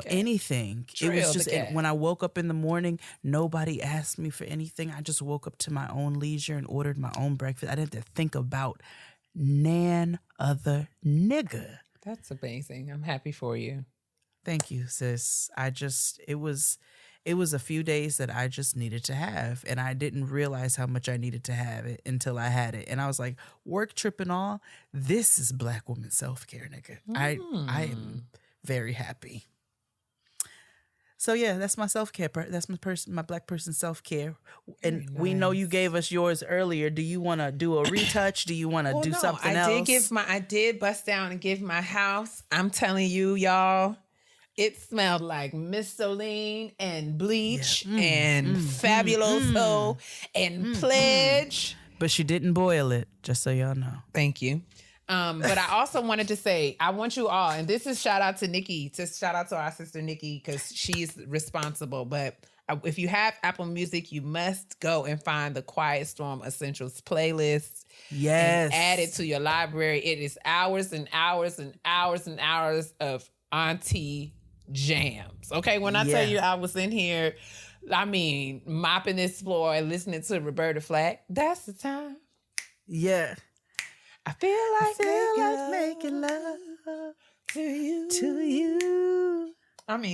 anything. It was just when I woke up in the morning, nobody asked me for anything. I just woke up to my own leisure and ordered my own breakfast. I didn't have to think about nan other nigga. That's amazing. I'm happy for you. Thank you, sis. It was a few days that I just needed to have, and I didn't realize how much I needed to have it until I had it. And I was like, work trip and all, this is Black woman self-care, nigga. I am very happy. So yeah, that's my self-care part. That's my Black person self-care. And we know you gave us yours earlier. Do you want to do a retouch? Do you want to do something else? I did bust down and give my house. I'm telling you, y'all, it smelled like Mistoline and bleach and Fabuloso and Pledge. But she didn't boil it, just so y'all know. Thank you. But I also wanted to say, I want you all, and this is shout out to Nikki, shout out to our sister Nikki, because she's responsible. But if you have Apple Music, you must go and find the Quiet Storm Essentials playlist. Yes. And add it to your library. It is hours and hours and hours and hours of auntie jams. Okay, when I tell you I was in here, mopping this floor and listening to Roberta Flack, that's the time. Yeah. I feel like making love to you.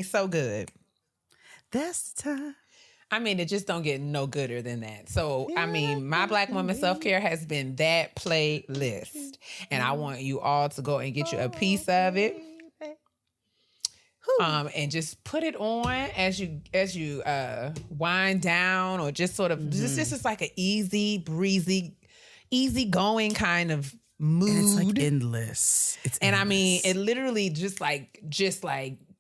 So good. That's the time. It just don't get no gooder than that. So, my Black woman self-care has been that playlist. And I want you all to go and get you a piece of it. And just put it on as you wind down, or just sort of, this is like an easy, breezy, easy-going kind of mood. And it's endless. It's endless. It literally just like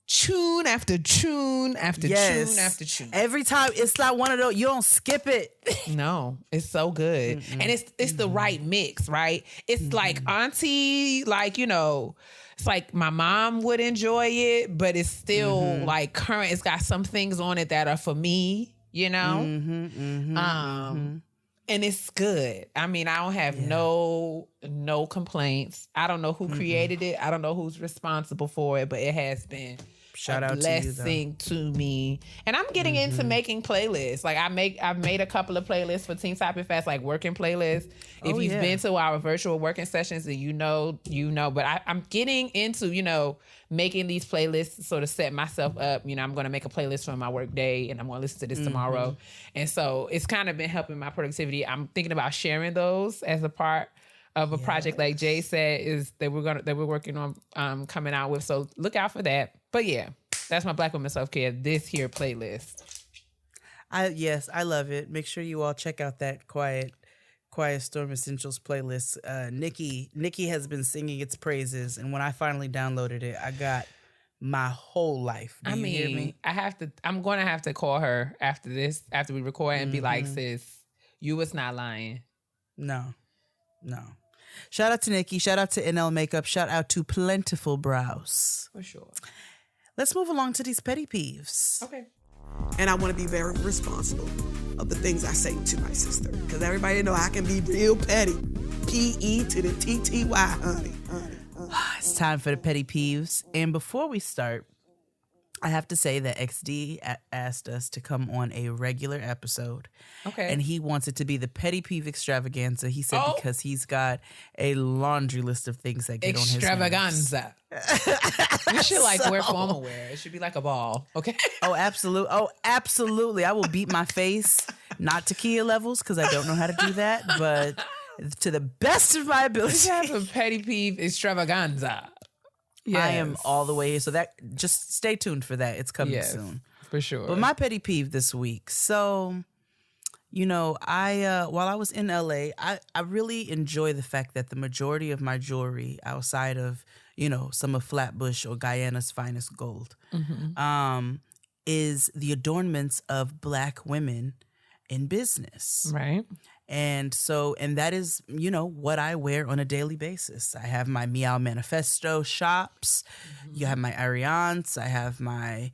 tune after tune after Yes. tune after tune. Every time it's not one of those, you don't skip it. No, it's so good. And it's the right mix, right? It's like auntie, like, you know, it's like my mom would enjoy it, but it's still like current. It's got some things on it that are for me, you know? And it's good. I mean, I don't have no complaints. I don't know who created it. I don't know who's responsible for it, but it has been Shout a out to you, though. blessing to me. And I'm getting into making playlists. Like I've made a couple of playlists for Teen Topic Fest, like working playlists. If you've been to our virtual working sessions, then you know. But I'm getting into, you know, making these playlists to sort of set myself up. You know, I'm going to make a playlist for my work day, and I'm going to listen to this tomorrow. And so it's kind of been helping my productivity. I'm thinking about sharing those as a part of a project, like Jay said, is that we're working on coming out with. So look out for that. But yeah, that's my Black Women Self-Care this here playlist. I love it. Make sure you all check out that Quiet Storm Essentials playlist. Nikki has been singing its praises, and when I finally downloaded it, I got my whole life. Do you hear me? I'm going to have to call her after we record, and be like, sis, you was not lying. No. Shout out to Nikki. Shout out to NL Makeup. Shout out to Plentiful Brows. For sure. Let's move along to these petty peeves. Okay. And I want to be very responsible of the things I say to my sister. Because everybody know I can be real petty. P-E to the T-T-Y, honey. It's time for the petty peeves. And before we start, I have to say that XD asked us to come on a regular episode. Okay. And he wants it to be the petty peeve extravaganza. He said because he's got a laundry list of things that get on his nerves. Extravaganza. You should wear formal wear. It should be like a ball. Okay. Oh, absolutely. I will beat my face, not to Kia levels because I don't know how to do that, but to the best of my ability. You have a petty peeve extravaganza. Yes. I am all the way here. So that just stay tuned for that. It's coming soon. For sure. But my petty peeve this week. So, you know, I while I was in LA, I really enjoy the fact that the majority of my jewelry outside of, you know, some of Flatbush or Guyana's finest gold, is the adornments of Black women in business. Right. And that is, you know, what I wear on a daily basis. I have my Meow Manifesto shops. You have my Ariance. I have my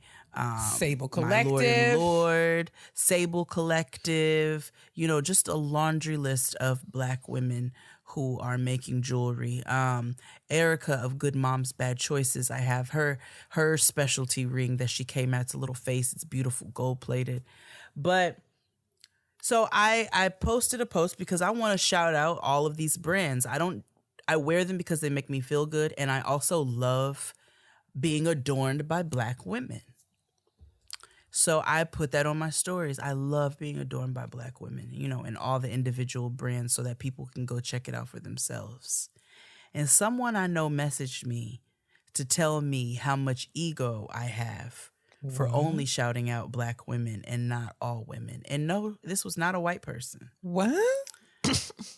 Sable my Lord and Collective. Lord, Sable Collective. You know, just a laundry list of Black women who are making jewelry. Erica of Good Moms Bad Choices. I have her specialty ring that she came out. It's a little face. It's beautiful, gold plated. But so I posted a post because I want to shout out all of these brands. I wear them because they make me feel good, and I also love being adorned by Black women. So I put that on my stories. I love being adorned by Black women, you know, and all the individual brands so that people can go check it out for themselves. And someone I know messaged me to tell me how much ego I have for only shouting out Black women and not all women. And no, this was not a white person. What?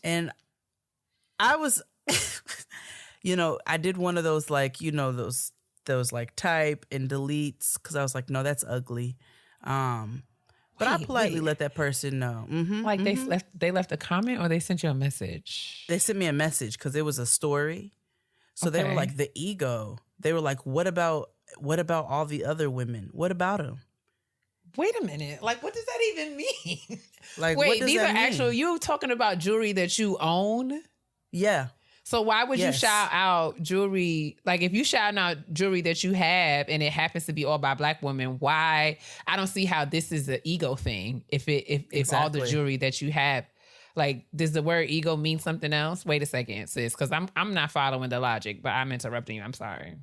And I was, you know, I did one of those, like, you know, those like type and deletes because I was like, no, that's ugly. But I politely let that person know. Like they left a comment or they sent you a message? They sent me a message because it was a story. So they were Okay. like, the ego. They were like, what about all the other women? What about them? Wait a minute. Like, what does that even mean? Like, what Wait, does these that are mean? actual, you talking about jewelry that you own? Yeah. So why would Yes. you shout out jewelry? Like, if you shout out jewelry that you have and it happens to be all by Black women, why? I don't see how this is an ego thing. If all the Exactly. jewelry that you have, like, does the word ego mean something else? Wait a second, sis, because I'm not following the logic, but I'm interrupting you. I'm sorry.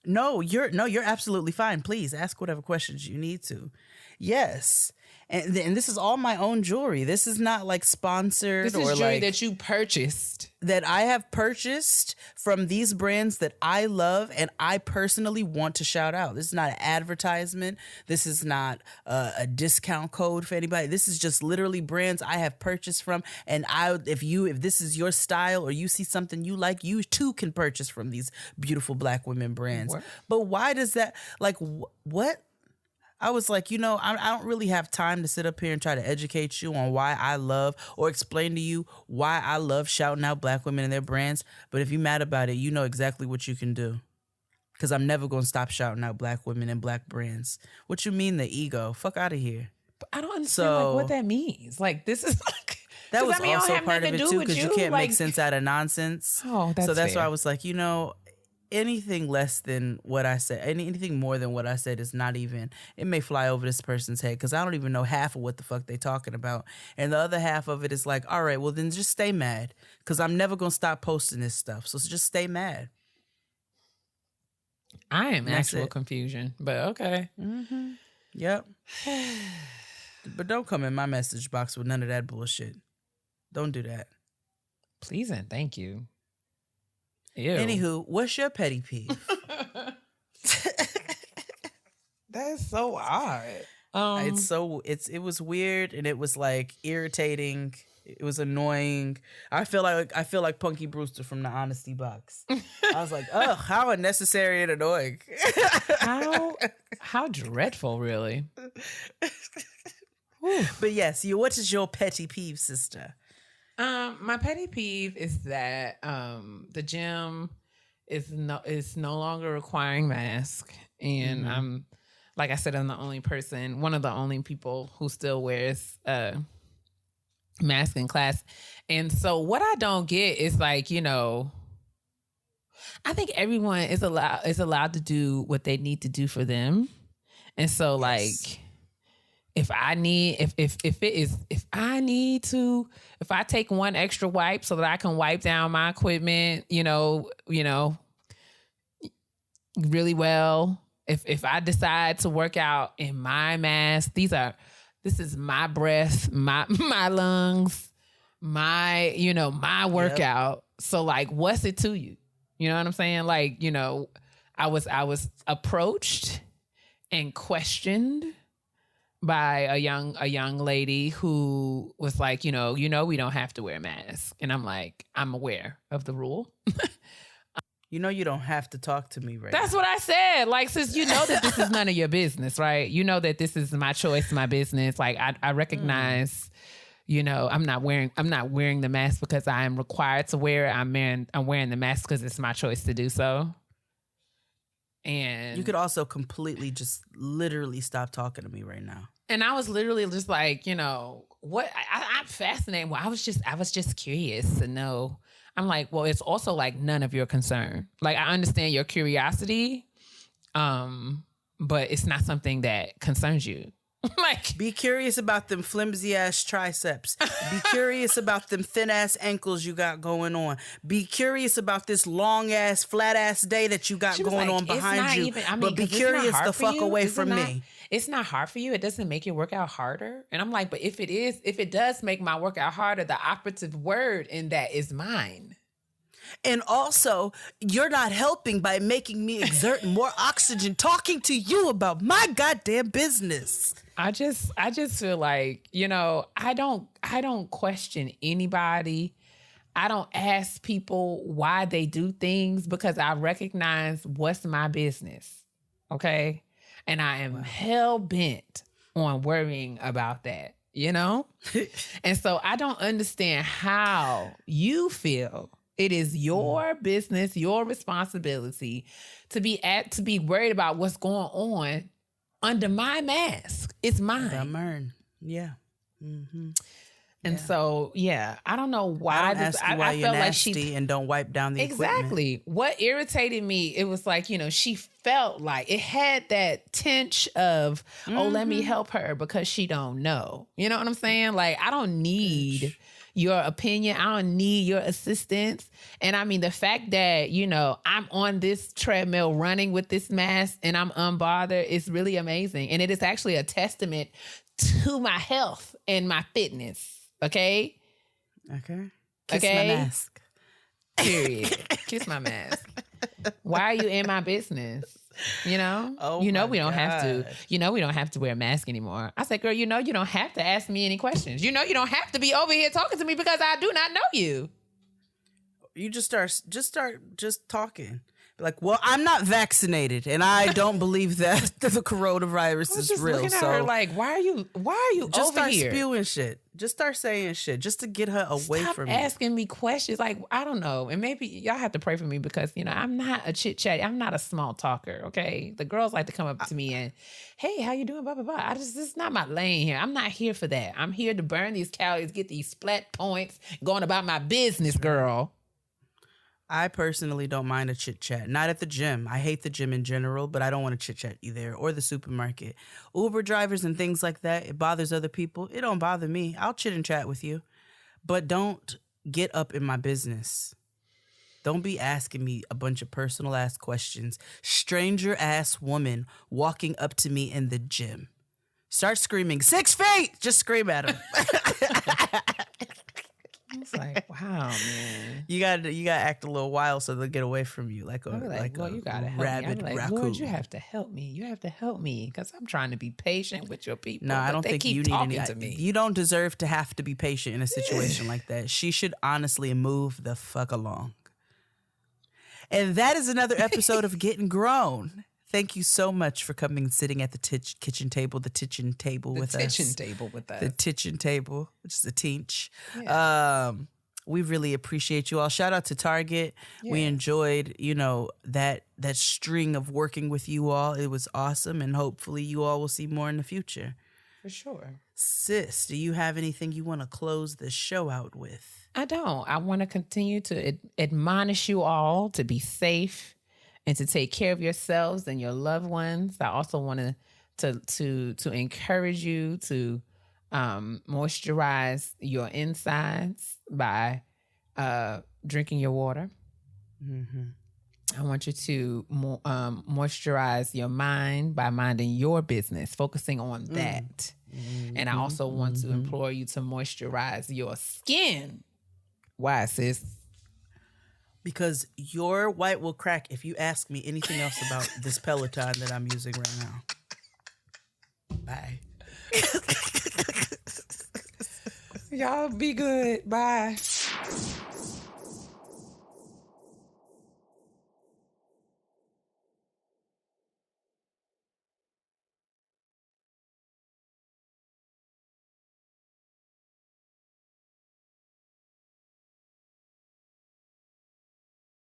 No, you're absolutely fine. Please ask whatever questions you need to. Yes. And this is all my own jewelry. This is not like sponsored This or is jewelry like that you purchased. that I have purchased from these brands that I love and I personally want to shout out. This is not an advertisement. This is not a discount code for anybody. This is just literally brands I have purchased from. And if this is your style or you see something you like, you too can purchase from these beautiful Black women brands. What? But why does that, like, what? I was like, I don't really have time to sit up here and try to educate you on why I love or explain to you why I love shouting out black women and their brands. But if you're mad about it, you know exactly what you can do. Because I'm never going to stop shouting out black women and black brands. What you mean, the ego? Fuck out of here. But I don't understand what that means. Like, this is like... That was I also don't part of it, too, because you can't like, make sense out of nonsense. Oh, that's So that's fair. why I was like, anything less than what I said, anything more than what I said is not even, it may fly over this person's head because I don't even know half of what the fuck they talking about. And the other half of it is like, all right, well then just stay mad because I'm never going to stop posting this stuff. So just stay mad. I am That's actual it. confusion, but okay. Mm-hmm. Yep. But don't come in my message box with none of that bullshit. Don't do that. Please and thank you. Ew. Anywho, what's your petty peeve? That's so odd. It was weird and it was like irritating. It was annoying. I feel like Punky Brewster from the Honesty Box. I was like, oh, how unnecessary and annoying. How dreadful, really. But yes, what is your petty peeve, sister? My petty peeve is that the gym is no longer requiring mask, and I'm, like I said, I'm one of the only people who still wears mask in class. And so what I don't get is like, I think everyone is allowed to do what they need to do for them, and so like. If I take one extra wipe so that I can wipe down my equipment, really well. If I decide to work out in my mask, this is my breath, my lungs, my workout. Yep. So like, what's it to you? You know what I'm saying? Like, I was approached and questioned by a young lady who was like, we don't have to wear masks. And I'm like, I'm aware of the rule. You don't have to talk to me right That's now. what I said. Like, sis, you know that this is none of your business, right? You know that this is my choice, my business. Like, I recognize, I'm not wearing the mask because I am required to wear it. I'm wearing the mask because it's my choice to do so. And you could also completely just literally stop talking to me right now. And I was literally just like, what? I'm fascinated. Well, I was just curious to know. I'm like, well, it's also like none of your concern. Like, I understand your curiosity, but it's not something that concerns you. Like, be curious about them flimsy ass triceps. Be curious about them thin ass ankles you got going on. Be curious about this long ass flat ass day that you got going on behind you. But be curious the fuck away from me. It's not hard for you. It doesn't make your workout harder. And I'm like, but if it does make my workout harder, the operative word in that is mine. And also, you're not helping by making me exert more oxygen talking to you about my goddamn business. I just feel like, I don't question anybody. I don't ask people why they do things because I recognize what's my business. Okay? And I am hell bent on worrying about that, And so I don't understand how you feel. It is your business, your responsibility to be worried about what's going on under my mask. It's mine. Yeah. Mm-hmm. And so, I don't know why. I don't ask you why you're felt nasty like and don't wipe down the equipment. Exactly. What irritated me, it was like, she felt like it had that tinge of, let me help her because she don't know. You know what I'm saying? Like, I don't need your opinion. I don't need your assistance. And I mean, the fact that, I'm on this treadmill running with this mask and I'm unbothered is really amazing. And it is actually a testament to my health and my fitness. Okay? Okay. Kiss my mask. Period. Kiss my mask. Why are you in my business? Oh, we don't have to. We don't have to wear a mask anymore. I said, girl, you don't have to ask me any questions. You don't have to be over here talking to me because I do not know you. You just start talking. Like, well, I'm not vaccinated, and I don't believe that the coronavirus is just real. looking at So her like, why are you just over start here? spewing shit. Just start saying shit, just to get her away Stop from asking me questions. Like, I don't know. And maybe y'all have to pray for me because, I'm not a chit chat. I'm not a small talker. Okay. The girls like to come up to me and, hey, how you doing? Blah, blah, blah. This is not my lane here. I'm not here for that. I'm here to burn these calories, get these splat points, going about my business, girl. I personally don't mind a chit chat. Not at the gym. I hate the gym in general, but I don't want to chit chat either. Or the supermarket. Uber drivers and things like that, it bothers other people. It don't bother me. I'll chit and chat with you. But don't get up in my business. Don't be asking me a bunch of personal ass questions. Stranger ass woman walking up to me in the gym. Start screaming, 6 feet! Just scream at him. It's like, wow, man. You gotta act a little wild so they'll get away from you, like a You gotta help rabid me. I'm like, raccoon. Lord, you have to help me. You have to help me because I'm trying to be patient with your people. No, I don't they think keep you need talking any. to me. You don't deserve to have to be patient in a situation like that. She should honestly move the fuck along. And that is another episode of Getting Grown. Thank you so much for coming and sitting at the kitchen table with us. The kitchen table with us. The kitchen table, which is a teach. Yeah. We really appreciate you all. Shout out to Target. Yeah. We enjoyed, that string of working with you all. It was awesome, and hopefully you all will see more in the future. For sure. Sis, do you have anything you want to close the show out with? I don't. I want to continue to admonish you all to be safe and to take care of yourselves and your loved ones. I also want to encourage you to moisturize your insides by drinking your water. Mm-hmm. I want you to moisturize your mind by minding your business, focusing on that. Mm-hmm. And I also want to implore you to moisturize your skin. Why, sis? Because your white will crack if you ask me anything else about this Peloton that I'm using right now. Bye. Y'all be good. Bye.